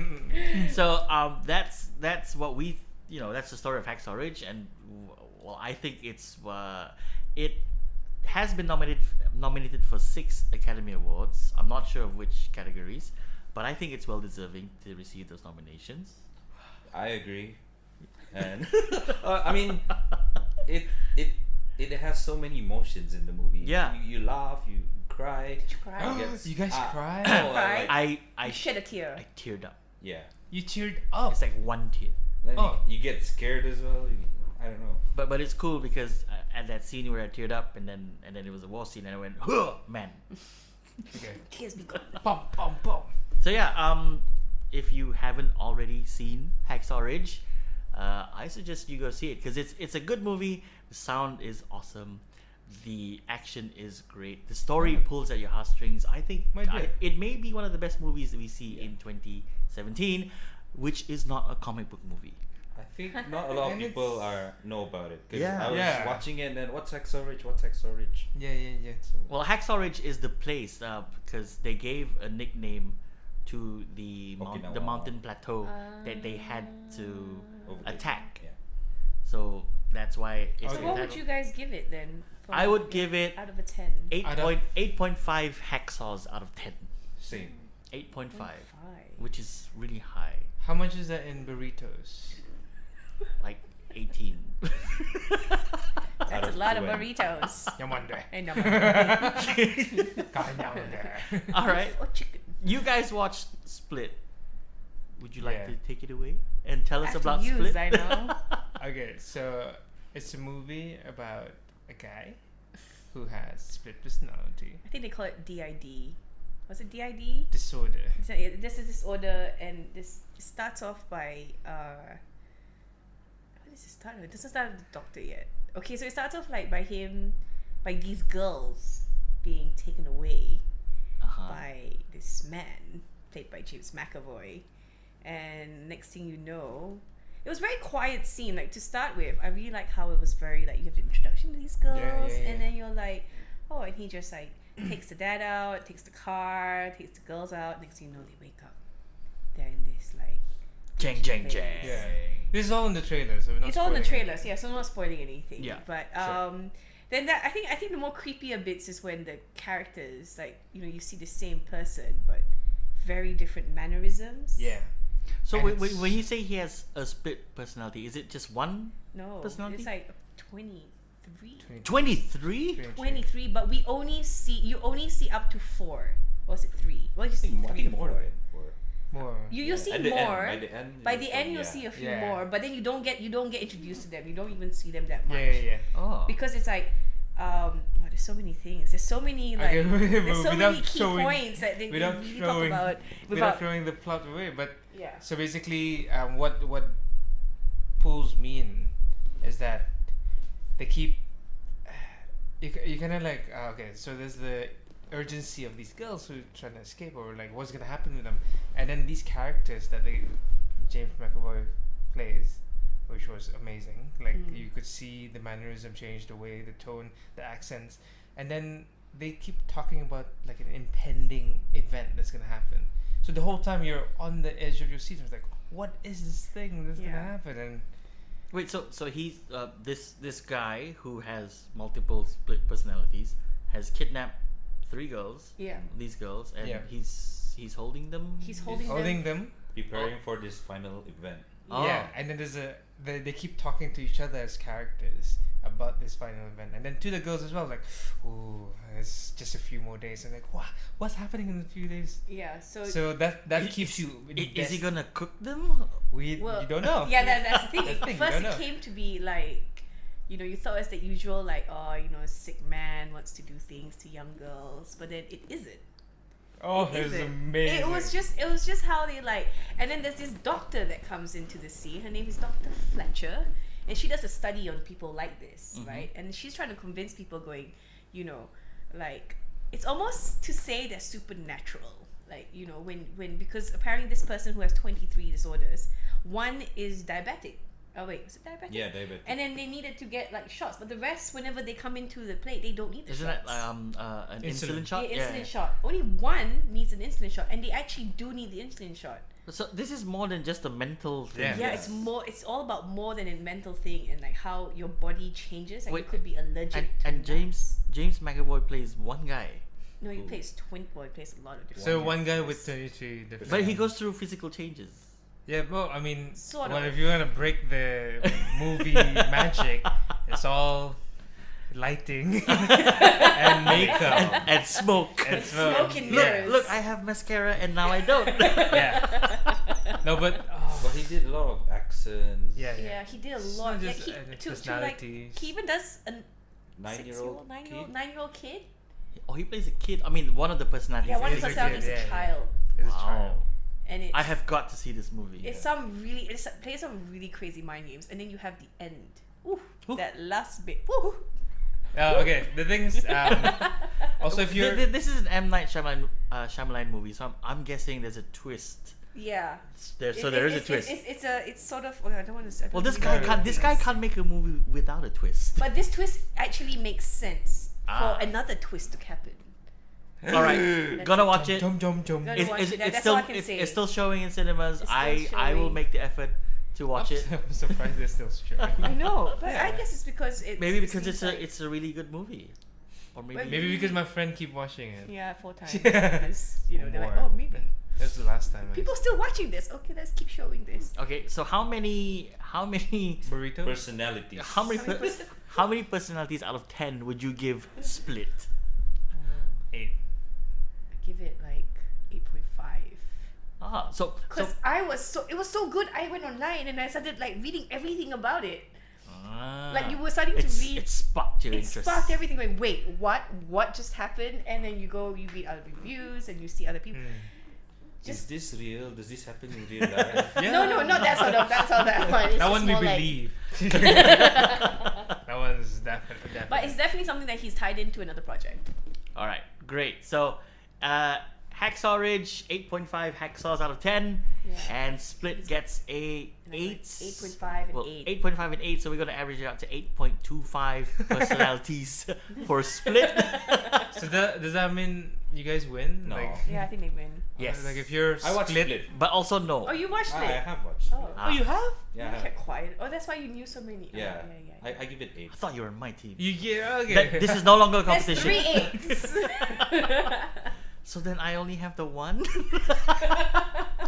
So that's what we, that's the story of Hacksaw Ridge, and well, I think it has been nominated for 6 Academy Awards. I'm not sure of which categories, but I think it's well deserving to receive those nominations. I agree. And I mean, it has so many emotions in the movie. Yeah. You laugh, you cry. You cry. Yes. You guys Ah, cry? oh, Cry? I You shed a tear. I teared up. yeah. You cheered up. It's like one tear. Then Oh. you get scared as well. I don't know. But it's cool because at that scene where I teared up, and then it was a war scene, and I went, huh, man. Okay. Tears be gone. Bum, bum, bum. So yeah, if you haven't already seen Hacksaw Ridge, I suggest you go see it, because it's a good movie. The sound is awesome, the action is great, the story pulls at your heartstrings. I think My dear. it may be one of the best movies that we see in 2017, which is not a comic book movie. I think not a lot of And people it's- know about it because Yeah. I was Yeah. watching it and then what's Hacksaw Ridge? What's Hacksaw Ridge? Yeah. So Well, Hacksaw Ridge is the place because they gave a nickname to the Okinawa. mountain plateau that they had to overtake. attack. Yeah. So that's why it's So Okay. what would you guys give it then? I would give it out of a 10. 8.5 hacksaws out of 10. Same. 8.5, 5. which is really high, How much is that in burritos? like 18. Out That's of a lot of 20. burritos. Yamande. And Kanyang. All right, or chicken. you guys watched Split. Would you like Yeah. to take it away and tell us After about you, Split? Zainal. Okay, so it's a movie about a guy who has split personality I think they call it DID. Was it DID? disorder. This is disorder, and this starts off by what does it start with? It doesn't start with the doctor yet. Okay, so it starts off like by these girls being taken away Uh-huh. by this man played by James McAvoy, and next thing you know, it was a very quiet scene. Like to start with, I really like how it was very like you have the introduction to these girls, yeah. and then you're like, oh, and he just like takes the dad out, takes the car, takes the girls out. Next thing you know, they wake up. They're in this like Jang, jang, jang. Yeah. This is all in the trailer, so we're not it's all in the spoiling trailers, yeah. So I'm not spoiling anything. Yeah, But sure. then that I think the more creepier bits is when the characters like you see the same person but very different mannerisms. Yeah. So And when it's- you say he has a split personality, is it just one? No, Personality? it's like 23. 23? 23, but you only see up to 4. Or was it 3? What did you see? I 3 think to more 4. than 4. More. You'll see At the end, more. by the end, By the end, you'll yeah. see a few Yeah. more, but then you don't get introduced to them. You don't even see them that much. Yeah. Oh. Because it's like there's so many things. There's so many like Okay, there's so without many key showing- points that they without really showing- talk about Without throwing the plot away, but yeah. so basically, what pulls me in is that they keep you kind of like okay, so there's the urgency of these girls who are trying to escape, or like what's gonna happen with them, and then these characters that James McAvoy plays, which was amazing. Like you could see the mannerism change, the way, the tone, the accents, and then they keep talking about like an impending event that's gonna happen. So the whole time you're on the edge of your seat. It's like, what is this thing that's Yeah. gonna happen? And Wait, so he's this guy who has multiple split personalities has kidnapped 3 girls. Yeah. These girls, and Yeah. he's holding them. He's holding holding them. Preparing for this final event. Oh. Yeah, and then they keep talking to each other as characters about this final event, and then to the girls as well, like, ooh, it's just a few more days, and like, what's happening in a few days? Yeah. So So that keeps you. Is he gonna cook them? We well, you don't know. Yeah, that's the thing. That's the thing, you First, don't it know. came to be like, you thought it was the usual like, oh, a sick man wants to do things to young girls, but then it isn't. Oh, It it was isn't. amazing. It was just how they like, and then there's this doctor that comes into the scene. Her name is Dr. Fletcher, and she does a study on people like this, right? And she's trying to convince people, going, like it's almost to say they're supernatural, like when because apparently this person who has 23 disorders, one is diabetic. Oh wait, was it diabetic? Yeah, David. And then they needed to get like shots, but the rest, whenever they come into the plate, they don't need the Isn't shots. that an Insulin. insulin shot? Yeah, insulin shot. Only one needs an insulin shot, and they actually do need the insulin shot. So this is more than just a mental thing. Yeah. Yeah, it's more. It's all about more than a mental thing, and like how your body changes. Like Wait, you could be allergic. And to James McAvoy plays one guy, No, he plays 20. Well, he plays a lot of different. So one guy characters. with 23 different. but he goes through physical changes. Yeah, well, I mean, Sort well, of. if you want to break the movie magic, it's all lighting and makeup. And smoke. And Smoke and yeah. mirrors. Look, I have mascara and now I don't. Yeah. No, but But he did a lot of accents. yeah. Yeah, he did a It's lot. not Like just, he the to like personalities. he even does a 9-year-old kid. 9-year-old kid. Oh, he plays a kid. I mean, one of the personalities. Yeah, one of is the a personalities kid. is a yeah. child, It's a Wow. child. and it's I have got to see this movie. It's plays some really crazy mind games, and then you have the end. Ooh, Ooh. that last bit. Ooh. Okay, the things. Also, if you're This is an M Night Shyamalan movie, so I'm guessing there's a twist Yeah. So there is a twist. It's sort of. I don't want to. Well, this guy can't make a movie without a twist. But this twist actually makes sense Ah. for another twist to happen. All right, gonna watch it. Jump. Gotta watch it. That's still all I can say. it's still showing in cinemas. It's still I will showing. make the effort to watch it. I'm surprised they're still showing. I know, but I Yeah. guess it's because it's Maybe because seems like- it's a really good movie, or maybe Maybe because my friend keep watching it. yeah 4 times. Yeah. Because, they're like, More. oh maybe That's the last time. people still watching this. Okay, let's keep showing this. Okay, so how many Burrito. Personalities. how many How many per- how many personalities out of 10 would you give Split? 8. I give it like 8.5. So Cause it was so good. I went online and I started like reading everything about it. Like you were starting to read. It sparked your It interest. sparked everything. Like, wait, what just happened? And then you read other reviews, and you see other people. Is this real? Does this happen in real life? Yeah. No, not that sort of. That's all that one. It's That just one we more like- believe. That one's definitely. But it's definitely something that he's tied into another project. All right, great. So, Hacksaw Ridge 8.5 hacksaws out of 10, Yeah. and Split gets a And I'm like 8. 8.5 and Well, 8. 8.5 and 8, so we're gonna average it out to 8.25 personalities for Split. So does that mean you guys win? No. Like, Yeah, I think they win. Yes. Like if you're I watched Split. But also no. Oh, you watched I it? have watched. Oh, Ah. you have? Yeah, I you have. kept quiet. Oh, that's why you knew so many. Oh, Yeah. yeah. I give it 8. I thought you were on my team. You yeah okay. This is no longer a That's competition. 3 8s. So then I only have the one.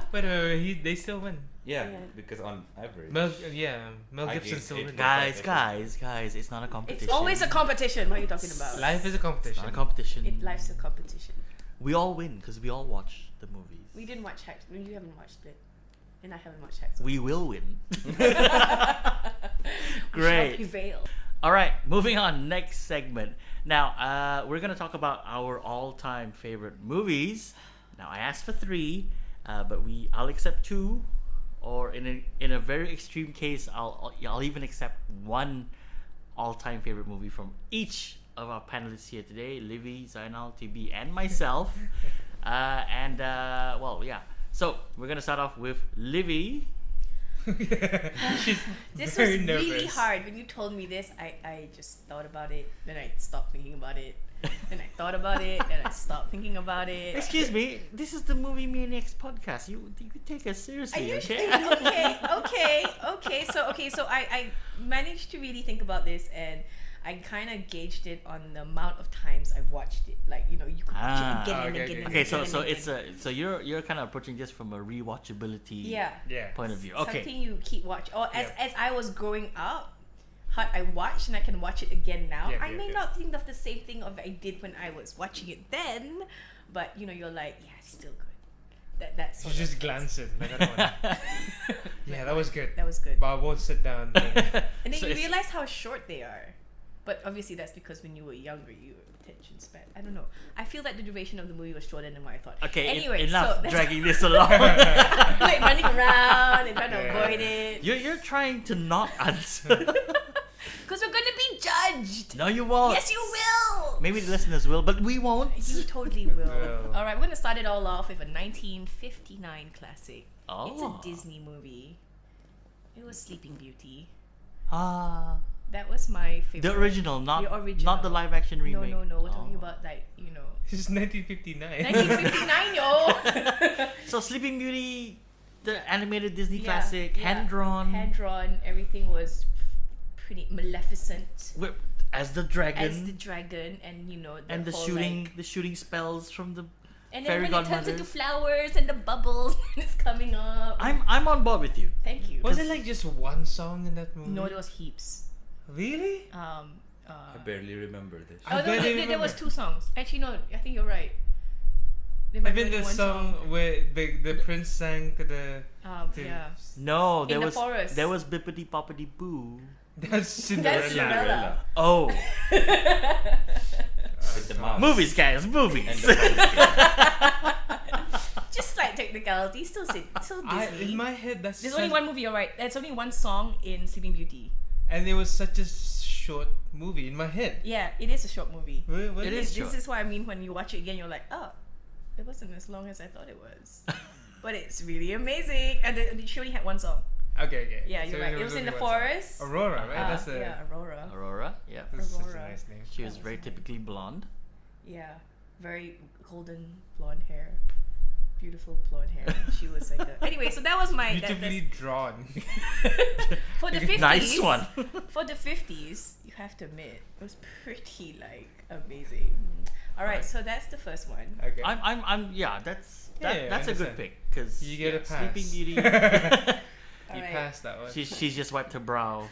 But they still win. Yeah, Yeah. because on average. Mel I Gibson gave still 8. wins. guys, it's not a competition. It's always a competition. What are you talking about? Life is a It's competition. not a competition. Life's a competition. We all win because we all watch the movies. We didn't watch Hacks. You haven't watched Split. And I haven't watched Hacks. We will win. We shall Great. prevail. All right, moving on. Next segment. Now, we're gonna talk about our all-time favorite movies. Now, I asked for 3, but I'll accept 2, or in a very extreme case, I'll even accept 1 all-time favorite movie from each of our panelists here today: Livie, Zainal, TB, and myself. Well, yeah. So we're gonna start off with Livie. She's This very was nervous. really hard. When you told me this, I just thought about it. Then I stopped thinking about it. Then I thought about it. Then I stopped thinking about it. Excuse me, this is the Movie Maniacs podcast. You take us I seriously, usually okay? okay. So I managed to really think about this, and I kind of gauged it on the amount of times I watched it. Like you could watch it again and okay, again. And Okay, again so and it's again. so you're kind of approaching this from a rewatchability Yeah. Yeah. point of view. Okay. Something you keep watching. Or Yep. as I was growing up, how I watched and I can watch it again now. Yep, I yep, may yep. not think of the same thing of I did when I was watching it then, but you're like, yeah, it's still good. That's She just glances like I don't want. Yeah, that was good. That was good. But I won't sit down. And then So you it's- realize how short they are. But obviously that's because when you were younger, your attention span. I don't know. I feel that the duration of the movie was shorter than what I thought. Okay, Anyway, enough so that's dragging this along. like running around and trying to Yeah. avoid it. You're trying to not answer. Because we're gonna be judged. No, you won't. Yes, you will. Maybe the listeners will, but we won't. You totally will. Will. All right, we're gonna start it all off with a 1959 classic. It's a Oh. Disney movie. It was Sleeping Beauty. Ah, That was my favorite. the original, not The original. not the live action remake. No. We're talking Oh. about This is 1959. 1959, yo. So Sleeping Beauty, the animated Disney Yeah, classic, yeah. hand drawn, Hand drawn. Everything was pretty maleficent. as the dragon, As the dragon, and and the whole, shooting like- the shooting spells from the. and fairy then when it turns into godmothers. flowers and the bubbles and it's coming up. I'm on board with you. Thank you. Was it like just one song in that movie? No, there was heaps. Really? I barely remember this. I Oh no, barely there was remember. 2 songs. Actually, no, I think you're right. There might I be think the only one song where the prince sang to the. to- Yeah. No, In there the was forest. there was Bippity Boppity Boo. That's Cinderella. Cinderella. Oh, With the mouse. movies, guys, movies. And the Just like technicality, still Disney. In my head, that's. There's only one movie. You're right. There's only one song in Sleeping Beauty. And it was such a short movie in my head. Yeah, it is a short movie. It is This short. is what I mean when you watch it again. You're like, oh, it wasn't as long as I thought it was. but it's really amazing. And she only had one song. Okay. Yeah, you're So right. there It was in the only one song. forest. Aurora, right? That's a. Yeah, Aurora. Aurora. Yeah. That's such a Aurora. nice name. She was That was very nice. typically blonde. Yeah, very golden blonde hair. Beautiful blonde hair. She was like a... Anyway, so that was my... Beautifully drawn. For the 50s. Nice one. For the 50s, you have to admit, it was pretty, like, amazing. Alright, so that's the first one. Okay. I'm yeah. That's Yeah, that's I a good understand. pick because You get a pass. Sleeping Beauty. You Alright. passed that one. she's just wiped her brow.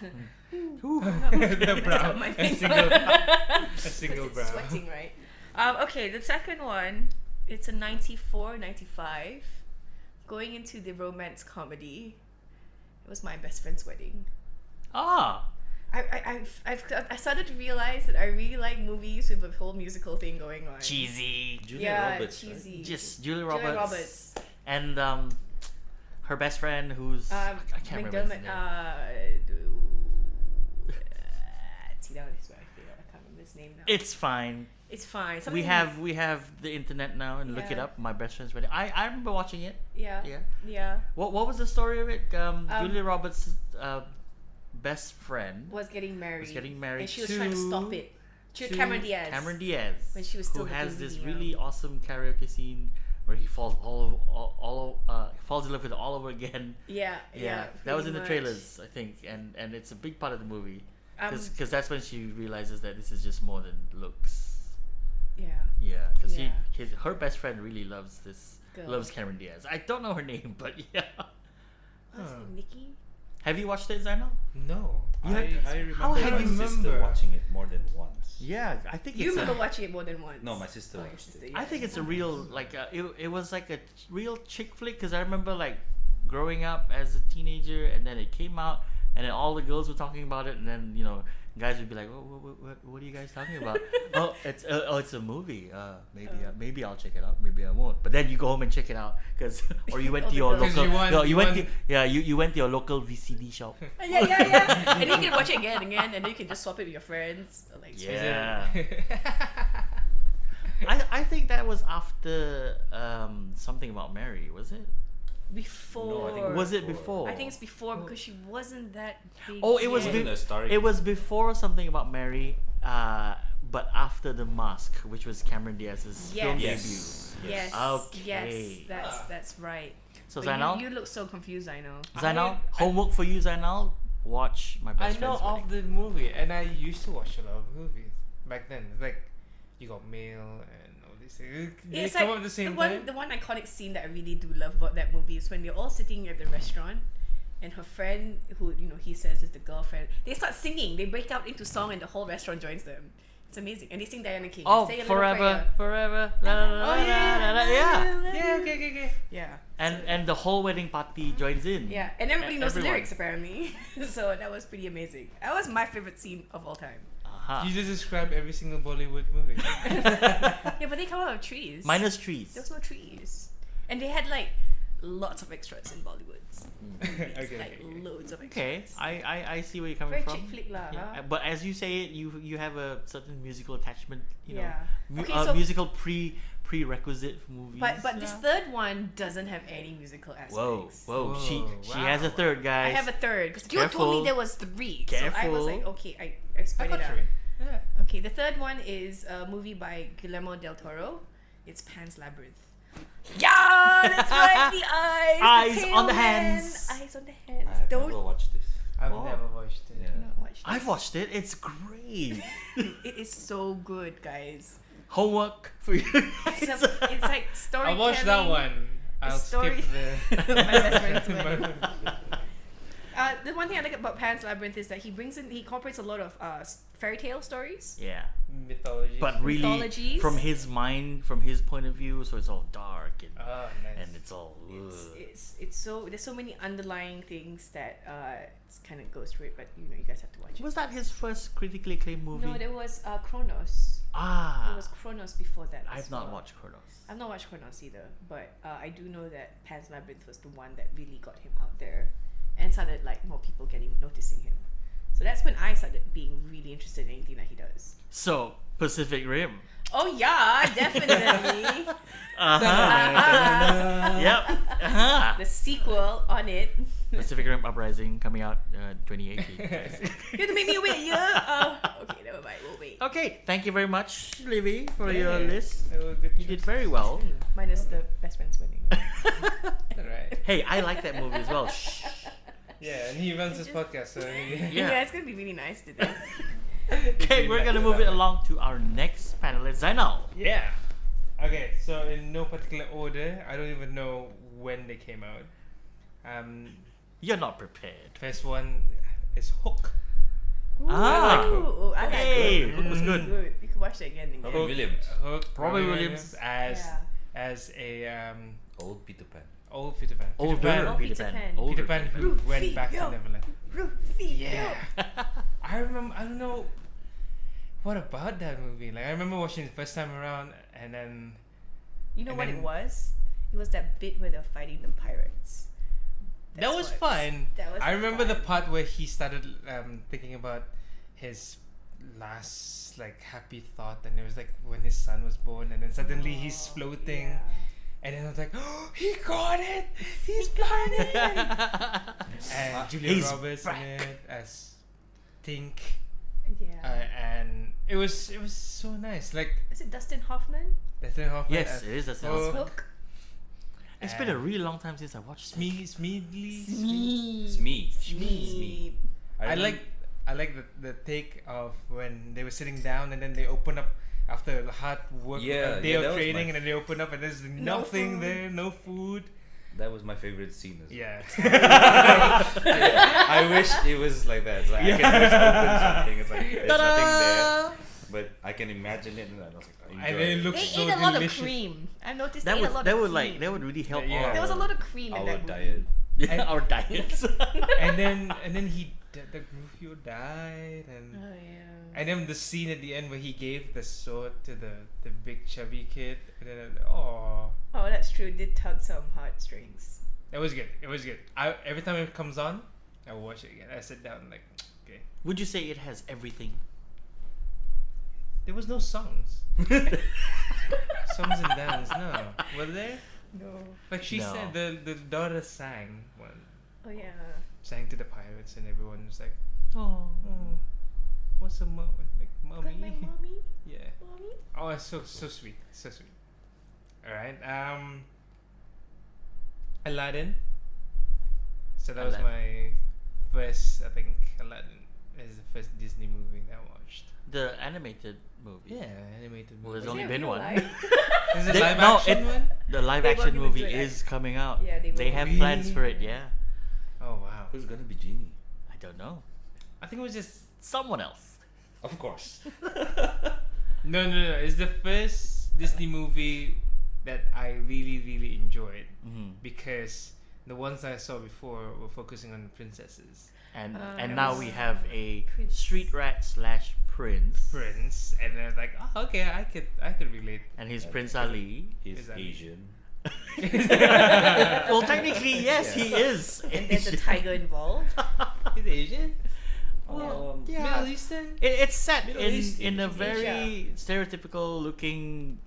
The brow. my A face. single, a single It's brow. sweating, right? Okay, the second one, it's a 94, 95. Going into the romance comedy. It was my best friend's wedding. Ah, I started to realize that I really like movies with a whole musical thing going on. cheesy. Julia Roberts, right? cheesy. Just Julia Julia Roberts. Roberts. And her best friend who's I can't remember his McDermott. name. See, that is where I feel. I can't remember his name now. It's fine. It's fine. We Something- we have the internet now and look it Yeah. up. My best friend's wedding. I remember watching it. Yeah. Yeah. Yeah. What was the story of it? Julia Roberts' best friend Was getting married. married And she was trying to stop it. To Cameron Diaz. Cameron Diaz, When she was still who has looking this really really young. awesome karaoke scene where he falls falls in love with her all over again. Yeah. Yeah. that was in pretty the much. trailers, I think, and it's a big part of the movie because Um, that's when she realizes that this is just more than looks. Yeah. Yeah, because Yeah. her best friend really loves Girl. loves Cameron Diaz. I don't know her name, but yeah. Was Huh. it Nikki? Have you watched it, Zainal? No. You had- I how remember have my you sister remember? watching it more than once. Yeah, I think You it's remember watching it more than once? No, my sister Oh, your watched sister, it. yeah. I think it's a real like it was like a real chick flick because I remember like growing up as a teenager and then it came out and then all the girls were talking about it and then guys would be like, what are you guys talking about? It's a movie. Maybe I'll check it out. Maybe I won't. But then you go home and check it out because or you went All to the your girls. local. 'Cause no, you went want- to you went to your local VCD shop. Yeah. And you can watch it again and again, and then you can just swap it with your friends. Or like, Yeah. I think that was after something about Mary, was it? Before. No, I think Was it before? I think it's before because she wasn't that big. Oh, it was yet. Wasn't a starring- It was before something about Mary, but after The Mask, which was Cameron Diaz's film Yes. debut. Yes. Okay. Yes, that's right. So But Zainal, you look so confused. I know. Zainal, I- homework for you, Zainal. Watch My I Best know Friend's of Wedding. the movie, and I used to watch a lot of movies back then. It's like you got mail and all these things. They It's come like up at the same one, time. the one iconic scene that I really do love about that movie is when they're all sitting at the restaurant, and her friend, who he says is the girlfriend, they start singing. They break out into song, and the whole restaurant joins them. It's amazing, and they sing Diana King. Oh, Say a little forever, prayer. forever. La, la, la, la, la, la, yeah. Yeah, okay. Yeah. And the whole wedding party joins in. Yeah, and everybody knows the Everyone. lyrics apparently. So that was pretty amazing. That was my favorite scene of all time. Aha. You just describe every single Bollywood movie. Yeah, but they come out of trees. Minus trees. There was no trees, and they had like lots of extras in Bollywood's movies, Okay, like okay. loads of extras. Okay, I see where you're coming Very from. chick flick lah. Yeah. Huh? But as you say it, you have a certain musical attachment. Yeah. Know, Okay, so- musical prerequisite for movies. But this third one doesn't have any musical aspects. Whoa! She Whoa, has a wow. third, I guys. have a third because you told Careful. me there was three. So I was Careful. like, okay, I spread I it got out. three. Yeah. Okay, the third one is a movie by Guillermo del Toro. It's Pan's Labyrinth. Yeah, that's right. The eyes. Eyes pale on the man, hands. Eyes on the hands. I've Don't never watched this. I've Oh. never watched it. Yeah. not watch this. I've watched it. It's great. It is so good, guys. Homework for you. It's like storytelling. I'll watch that one. I'll story- skip the. My best friend's wedding. The one thing I like about Pan's Labyrinth is that he incorporates a lot of fairy tale stories. Yeah, Mythology. but really Mythologies. from his mind, from his point of view, so it's all dark and Oh, nice. and it's all. It's so there's so many underlying things that kind of goes through it, but you guys have to watch it. Was that his first critically acclaimed movie? No, there was Kronos. There Ah, was Kronos before that. I've as not well. watched Kronos. I've not watched Kronos either, but I do know that Pan's Labyrinth was the one that really got him out there and started like more people noticing him. So that's when I started being really interested in anything that he does. So Pacific Rim. Oh yeah, definitely. Uh-huh. Yep. Ah, the sequel on it. Pacific Rim Uprising coming out 2018. You have to make me wait a year. Okay, never mind. We'll wait. Okay, thank you very much, Livie, for Yeah. your list. They were good You did choices. very well. Minus the best friend's wedding. Alright. Hey, I like that movie as well. Shh. Yeah, and he runs his podcast, so Yeah. Yeah, it's gonna be really nice today. Okay, we're gonna move it along to our next panelist, Zainal. Yeah. Okay, so in no particular order, I don't even know when they came out. You're not prepared. First one is Hook. Ah. Ooh, I like Hey, it. Hook was good. You can watch that again. and Robin again. Williams. Hook. Robbie Williams. as Yeah. as a Old Peter Pan. old Peter Pan. Older Peter Pan. Old Peter Pan. Older Peter Pan who Rufio. went back to Neverland. Rufio. Yeah. I remember. I don't know what about that movie. Like I remember watching it the first time around, and then You know And what then- it was? It was that bit where they're fighting the pirates. that That's was what- fun. That was I remember the fun. part where he started thinking about his last like happy thought, and it was like when his son was born, and then suddenly he's Oh, floating, yeah. and then I was like, oh, he got it! He's blinded! And Julia He's Roberts back. in it as Tink, Yeah. and it was so nice. Like Is it Dustin Hoffman? Dustin Hoffman Yes, as it is. That's Hook. awesome. Hook. It's been a really long time since I watched Smeedly. Smee. Smee. I like the take of when they were sitting down and then they open up after the hard work, Yeah, a day yeah, of that was training, my- and then they open up and there's No nothing food. there, no food. That was my favorite scene. As well. Yeah. I wish it was like that. It's like I can just open something. It's like there's nothing there, but I can imagine it, and I was like, I enjoy And then it it. looks They so ate a lot of delicious. cream. I noticed That they ate would a lot that of would cream. like that would really help Yeah. all There was a our- lot of cream in Our that diet. movie. Yeah, our diets. and then the Rufio died, Oh and yeah. then the scene at the end where he gave the sword to the big chubby kid, and then oh, Oh, that's true. It did tug some heartstrings. that was good. It was good. Every time it comes on, I will watch it again. I sit down like, okay. Would you say it has everything? There was no songs. Songs and dance, no. Were there? No. Like she No. said, the daughter sang one, Oh yeah. sang to the pirates, and everyone was like, Oh. "Oh, what's a mom like, mommy?" Like my mommy. Yeah. Mommy. Oh, it's so sweet, so sweet. All right. Aladdin. So that was Aladdin. my first. I think Aladdin is the first Disney movie that I watched. The animated movie. Yeah, animated Well, movie. there's only Is it been real one. life? Is it They- live no, action it- one? The live They action won't even movie do it, is coming out. Yeah, they They will. have plans for it. Really? Yeah. Oh wow! Who's gonna be Genie? I don't know. I think it was just Someone else. Of course. no. It's the first Disney movie that I really enjoyed Mhm. because the ones I saw before were focusing on princesses. And now we have a Prince. street rat / prince. Prince, and then like, oh, okay, I could relate. And he's Prince Ali. He's Is that- Asian. Well, technically, yes, he is. And there's a tiger involved. He's Asian. Well, yeah. Middle Eastern. It's set Middle in East, in a Asia. very stereotypical looking,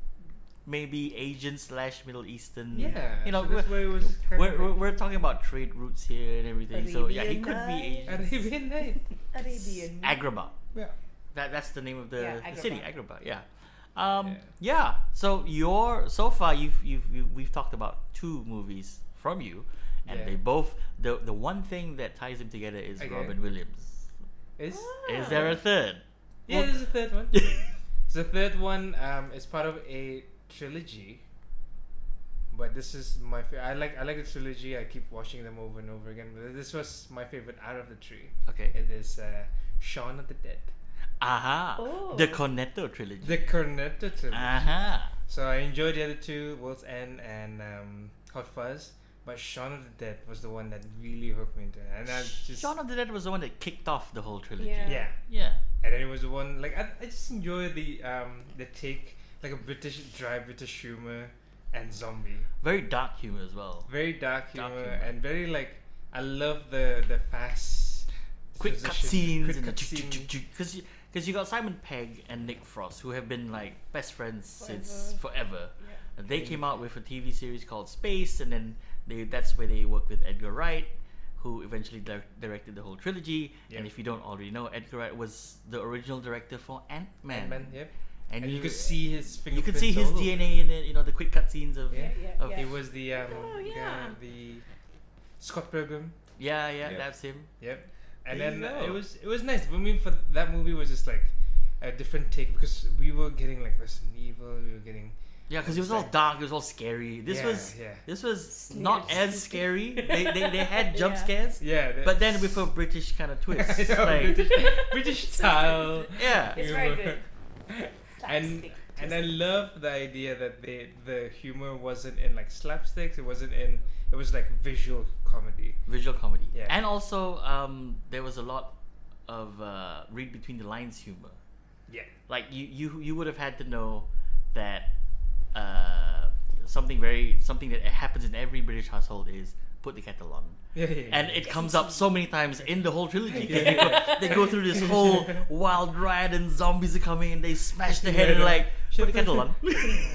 maybe Asian / Middle Eastern. Yeah, You know, so that's why it was kind of we're talking about trade routes here and everything. So yeah, he Arabian could be Nights. Asian. Arabian Night. Arabian. Agrabah. Yeah. That's the name of the, Yeah, the city, Agrabah. Agrabah. Yeah. Yeah. Yeah. So so far we've talked about 2 movies from you, and Yeah. they both the one thing that ties them together is Okay. Robin Williams. Is Is there a third? yeah, there's a third one. So the third one is part of a trilogy. But this is my I like the trilogy. I keep watching them over and over again. But this was my favorite out of the 3. Okay. It is Shaun of the Dead. Aha. Oh. The Cornetto trilogy. The Cornetto trilogy. Aha. So I enjoyed the other 2, World's End and Hot Fuzz. But Shaun of the Dead was the one that really hooked me into it. And I just Shaun of the Dead was the one that kicked off the whole trilogy. Yeah. yeah. Yeah. And then it was the one like I just enjoy the take like a dry British humor and zombie. Very dark humor as well. Very dark humor, humor. and very like I love the fast Quick transition, cutscenes quick and cutscene. because because you got Simon Pegg and Nick Frost, who have been like best friends since forever. Yeah. And they came out with a TV series called Space, and then that's where they worked with Edgar Wright, who eventually directed the whole trilogy. Yep. And if you don't already know, Edgar Wright was the original director for Ant-Man. Ant-Man, yep. And you could see his you could fingerprints see his all over. DNA in it. You know, the quick cutscenes of Yeah. of He was the Oh, yeah. guy, the Scott Pilgrim. yeah, Yeah. that's him. Yep. And There you then go. it was nice. I mean, for that movie was just like a different take because we were getting like Resident Evil. We were getting Yeah, because it was all Like- dark. It was all scary. This Yeah, was yeah. this was Sneers. not as scary. They had jump Yeah. scares, yeah. but then with a British kind of twist. I know, like, British style. yeah, It's very humor. good. and Slapstick. and I love the idea that the humor wasn't in like slapsticks. It wasn't in. It was like visual comedy. visual comedy. Yeah. And also, there was a lot of read between the lines humor. Yeah. Like you would have had to know that something that happens in every British household is put the kettle on. Yeah. And it comes up so many times in the whole trilogy. 'Cause they go through this whole wild ride and zombies are coming and they smash the head and like put the kettle on.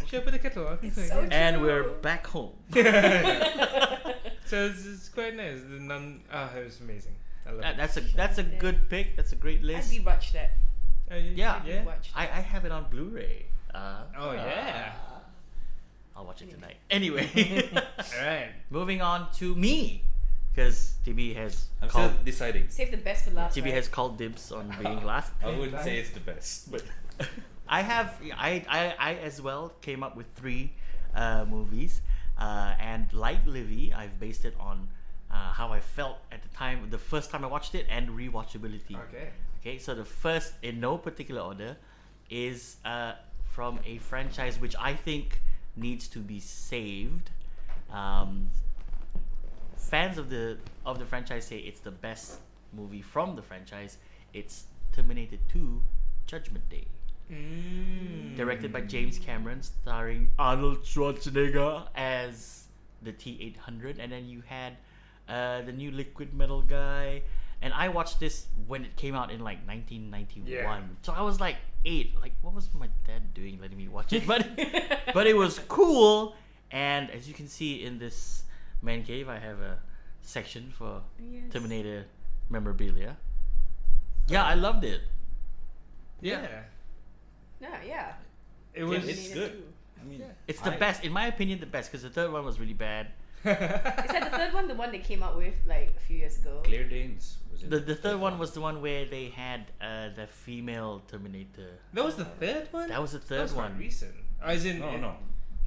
Should I put the kettle on? It's so And true. we're back home. So it's quite nice. The nun. It was amazing. I love it. That's a good pick. That's a great I'd list. rewatch that. Yeah. I'd Yeah. rewatch I have it on Blu-ray. Oh, yeah. I'll watch it tonight. Anyway, All right. moving on to me, because TB has I'm called still deciding. Save the best for last. TB right? has called dibs on being last. I wouldn't say it's the best, but I as well came up with 3 movies, and like Livie, I've based it on how I felt at the time, the first time I watched it, and rewatchability. Okay. Okay, so the first, in no particular order, is from a franchise which I think needs to be saved. Fans of the franchise say it's the best movie from the franchise. It's Terminator 2: Judgment Day, directed by James Cameron, starring Arnold Schwarzenegger as the T-800, and then you had the new liquid metal guy. And I watched this when it came out in like 1991. Yeah. So I was like 8. Like, what was my dad doing letting me watch it? But it was cool. And as you can see in this man cave, I have a section for Yes. Terminator memorabilia. Yeah, I loved it. Yeah. Yeah. It was. it's good. I mean, It's the best, in my opinion, the best, because the third one was really bad. Is that the third one? The one they came out with like a few years ago. Claire Danes was in The third one was the one where they had the female Terminator. That was the third one. That was the That third was quite one. recent. As in, No.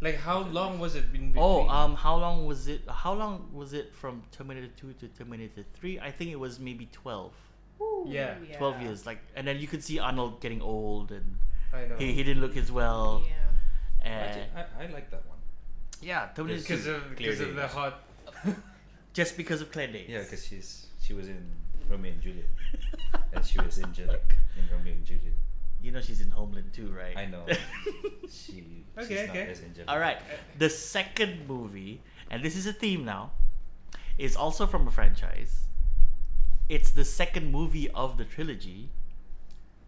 Like how long was it been between? Oh, how long was it? How long was it from Terminator 2 to Terminator 3? I think it was maybe 12. Ooh, Yeah. 12 years. Like, and then you could see Arnold getting old, and I know. he didn't look as well. Yeah. And I like that one. yeah, Terminator Because 2, Because of the Danes. hot. just because of Claire Danes. Yeah, because she was in Romeo and Juliet, and she was Angelic in Romeo and Juliet. You know she's in Homeland too, right? I know. She's Okay, not okay. as angelic. All right. The second movie, and this is a theme now, is also from a franchise. It's the second movie of the trilogy,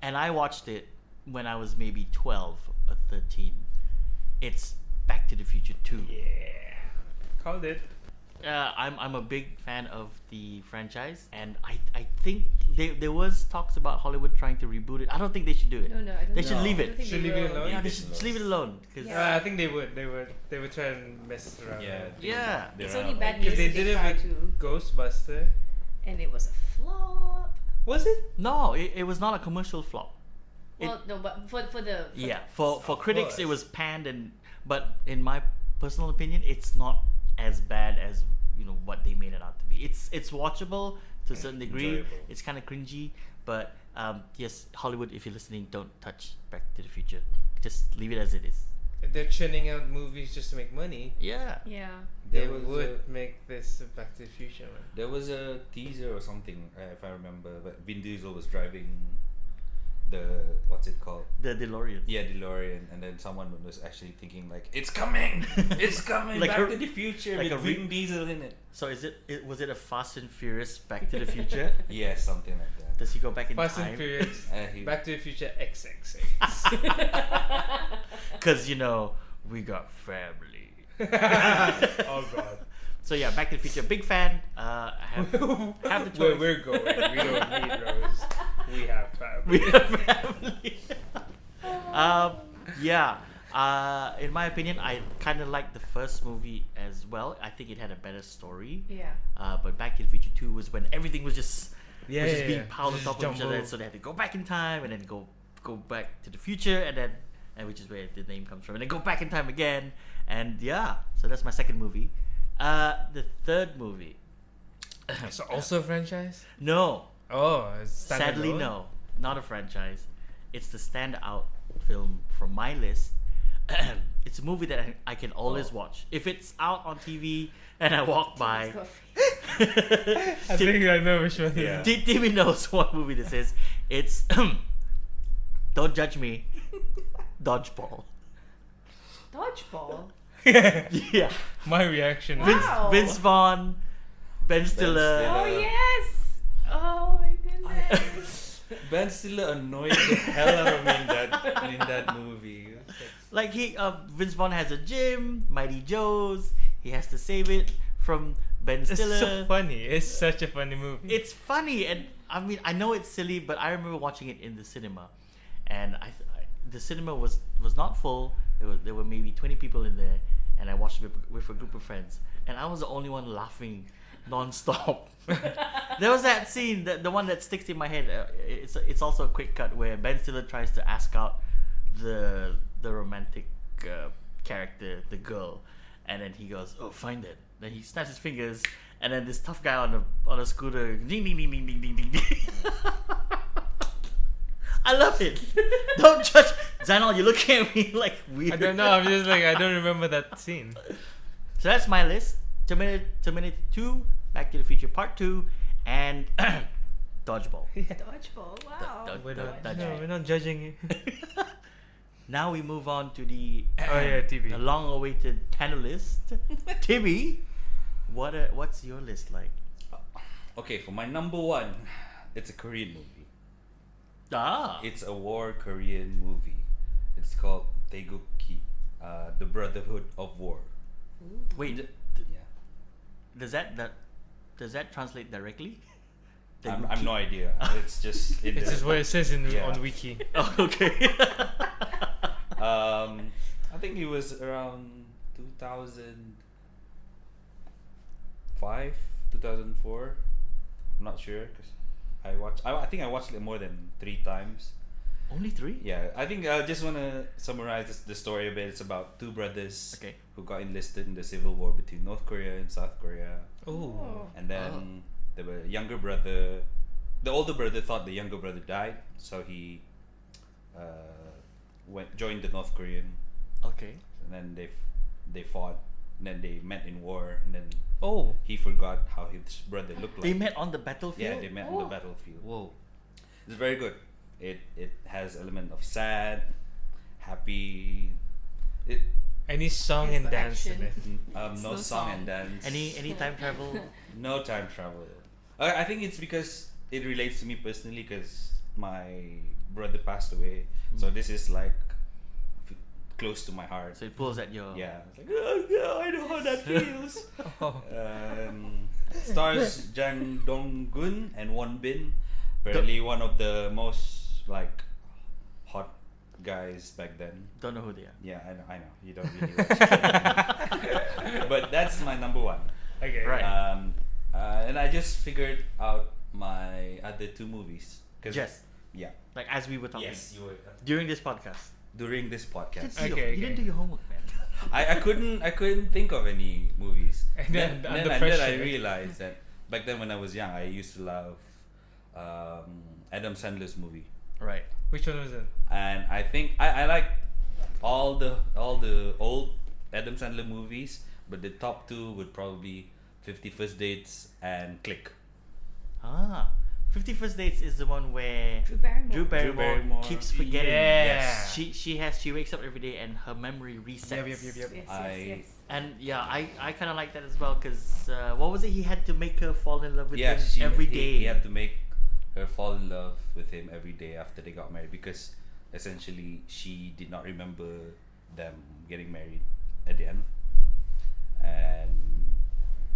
and I watched it when I was maybe 12 or 13. It's Back to the Future 2. Yeah. Called it. I'm a big fan of the franchise, and I think there was talks about Hollywood trying to reboot it. I don't think they should do it. No, I don't They think- should leave I it. don't think Should they leave it will. alone? Yeah, they Leave it should just alone. leave it alone. 'Cause Yeah. I think they would. They would try and mess around. Yeah. Yeah. they It's ran only out bad of news Because they if did they it try with to, Ghostbuster. and it was a flop. Was it? No, it was not a commercial flop. It- Well, no, but for the Yeah, for Of critics it course. was panned, but in my personal opinion, it's not as bad as what they made it out to be. It's watchable to a certain degree. Enjoyable. It's kind of cringy, but yes, Hollywood, if you're listening, don't touch Back to the Future. Just leave it as it is. If they're churning out movies just to make money, Yeah. yeah. they There was would make this a Back to the Future one. There was a teaser or something, if I remember, but Vin Diesel was driving what's it called? The DeLorean. Yeah, DeLorean, and then someone was actually thinking like, it's coming, it's coming, Like Back a- to the Future like with a Vin Diesel in it. So was it a Fast and Furious Back to the Future? Yeah, something like that. Does he go back in Fast time? and Furious. He- Back to the Future XXX. Because we got family. Oh god. So yeah, Back to the Future, big fan. Have the Where choice. we're going, we don't need Rose. We have family. We have family. Yeah. In my opinion, I kind of liked the first movie as well. I think it had a better story. Yeah. But Back to the Future 2 was when everything was just Yeah, was just yeah, being yeah. piled on Just top of each other. jumbled. So they had to go back in time and then go back to the future and which is where the name comes from. And then go back in time again. And yeah, so that's my second movie. The third movie. So also a franchise? No. Oh, it's Sadly, standalone? no. Not a franchise. It's the standout film from my list. It's a movie that I can always watch. If it's out on TV and I walk by. I think I know which one. Yeah. Timmy knows what movie this is. It's don't judge me. Dodgeball. Dodgeball. Yeah. My reaction. Wow. Vince Vaughn, Ben Stiller. Stiller. Oh yes. Oh my goodness. Ben Stiller annoyed the hell out of me in that movie. Like Vince Vaughn has a gym, Mighty Joe's. He has to save it from Ben It's Stiller. so funny. It's such a funny movie. It's funny, and I mean, I know it's silly, but I remember watching it in the cinema, and the cinema was not full. There were maybe 20 people in there, and I watched it with a group of friends, and I was the only one laughing non-stop. There was that scene, the one that sticks in my head. It's also a quick cut where Ben Stiller tries to ask out the romantic character, the girl, and then he goes, "Oh, find it." Then he snaps his fingers, and then this tough guy on a scooter, ding ding ding ding ding ding ding ding. I love it. Don't judge, Zainal. You're looking at me like weird. I don't know. I'm just like I don't remember that scene. So that's my list. Terminator 2, Back to the Future Part 2, and Dodgeball. Dodgeball. Wow. We're not Dodgeball. No, we're not judging you. Now we move on to the TV. the long-awaited panelist, Timmy. What's your list like? Okay, for my number one, it's a Korean movie. It's a war Korean movie. It's called Daegukki, The Brotherhood of War. Wait, Yeah, does that translate directly? I'm no idea. It's just in It's the- just what it says Yeah. on Wiki. Oh, okay. I think it was around 2005, 2004. I'm not sure because I think I watched it more than 3 times. Only 3? Yeah, I think I just want to summarize the story a bit. It's about 2 brothers Okay. who got enlisted in the civil war between North Korea and South Korea. Oh. And then the younger brother, the older brother thought the younger brother died, so he joined the North Korean, Okay. and then they fought, and then they met in war, and then Oh. he forgot how his brother looked like. They met on the battlefield. Yeah, they met on the battlefield. Whoa. It's very good. It has element of sad, happy. It Any song Has and the dance in action. it. no no song song. and dance. Any time travel? No time travel. I think it's because it relates to me personally because my brother passed away. So this is like close to my heart. So it pulls at your. Yeah. It's like, oh, yeah, I know how that feels. Oh. Stars Jang Dong-gun and Won Bin. Apparently one of the most like hot guys back then. Don't know who they are. Yeah, I know. You don't really watch. But that's my number one. Okay. Right. And I just figured out my other 2 movies. Yes. Yeah. Like as we were talking You were during this podcast. during this podcast. Okay, You didn't okay. do your homework, man. I couldn't think of any movies. And then then under I pressure. realized that back then when I was young, I used to love Adam Sandler's movie, Right. Which one was it? and I think I like all the old Adam Sandler movies, but the top 2 would probably 50 First Dates and Click. Ah. 50 First Dates is the one where Drew Barrymore. Drew Barrymore, Barrymore. keeps forgetting. Yeah. She wakes up every day and her memory resets. Yep. Yes, I- yes. And yeah, I kind of like that as well because what was it? He had to make her fall in love with Yeah, him every he, day. he had to make her fall in love with him every day after they got married because essentially she did not remember them getting married at the end. And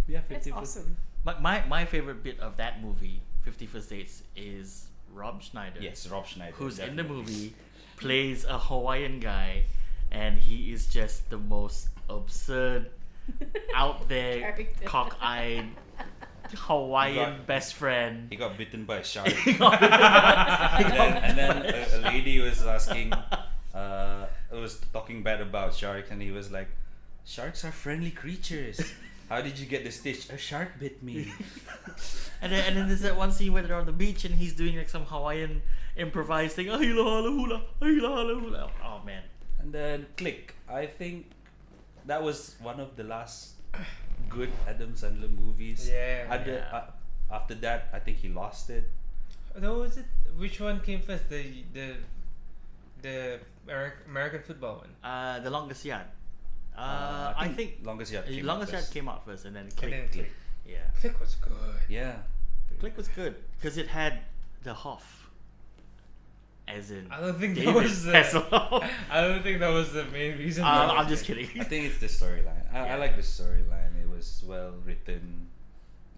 yeah, That's 50 awesome. My favorite bit of that movie, 50 First Dates, is Rob Schneider. Yes, Rob Schneider. Who's in the definitely. movie, plays a Hawaiian guy, and he is just the most absurd, out there, Character. cockeyed Hawaiian He got- best friend. He got bitten by a shark. He got and then a lady was asking, was talking bad about sharks, and he was like, "Sharks are friendly creatures. How did you get the stitch? A shark bit me." And then there's that one scene where they're on the beach and he's doing like some Hawaiian improvised thing. Ahila hala hula, ahila hala hula. Oh man. And then click. I think that was one of the last good Adam Sandler movies. Yeah. After that, I think he lost it. Though was it? Which one came first? The American football one. The Longest Yard. I think Longest Yard. Came Longest out Yard first. came out first and then And Click. then Click. Yeah. Click was good. Yeah. Click was good because it had the Hoff. As in I don't think that David was the. Hasselhoff. I don't think that was the main reason. I'm just kidding. I think it's the storyline. Yeah. I like the storyline. It was well written,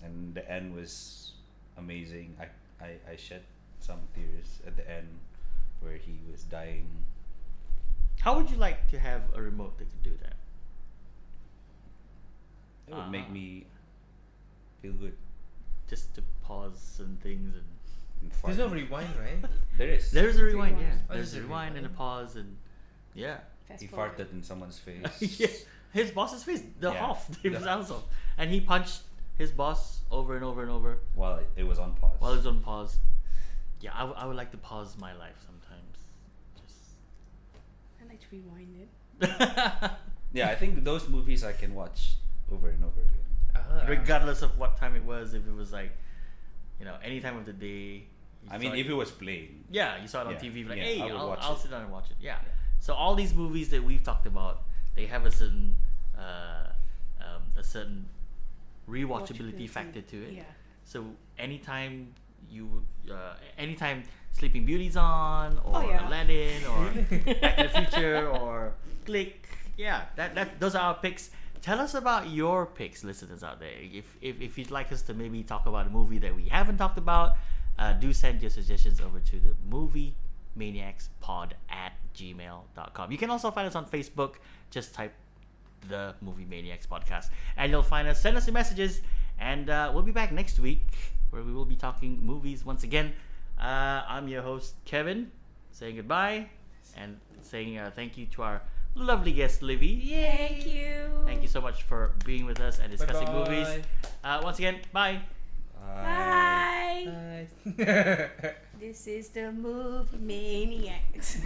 and the end was amazing. I shed some tears at the end where he was dying. How would you like to have a remote that could do that? It would make me feel good. Just to pause certain things and There's no fart. rewind, right? There is. there's a rewind, yeah. Rewind. Oh, There's there's a a rewind and a rewind. pause and yeah. Fast He forward. farted in someone's face. Yeah. His boss's face, the Yeah. Hoff, David The- Hasselhoff, and he punched his boss over and over and over While it was on pause. while he was on pause. Yeah, I would like to pause my life sometimes. I like to rewind it. Just Yeah, I think those movies I can watch over and over again. regardless of what time it was, if it was like, any time of the day. you I mean, saw if it was playing. Yeah, you saw it on Yeah, TV. Like, yeah, hey, I would I'll watch it. sit down and watch it. Yeah. Yeah. So all these movies that we've talked about, they have a certain rewatchability factor to it. Yeah. So anytime anytime Sleeping Beauty's on, or Oh, yeah. Aladdin, or Back to the Future, or Click, yeah, those are our picks. Tell us about your picks, listeners out there. If you'd like us to maybe talk about a movie that we haven't talked about, do send your suggestions over to the moviemaniacspod@gmail.com. You can also find us on Facebook. Just type the Movie Maniacs Podcast, and you'll find us. Send us your messages, and we'll be back next week where we will be talking movies once again. I'm your host, Kevin, saying goodbye and saying thank you to our lovely guest, Livie. Thank you. Thank you so much for being with us and discussing Bye-bye. movies. Once again, bye. Bye. Bye. This is the Movie Maniacs.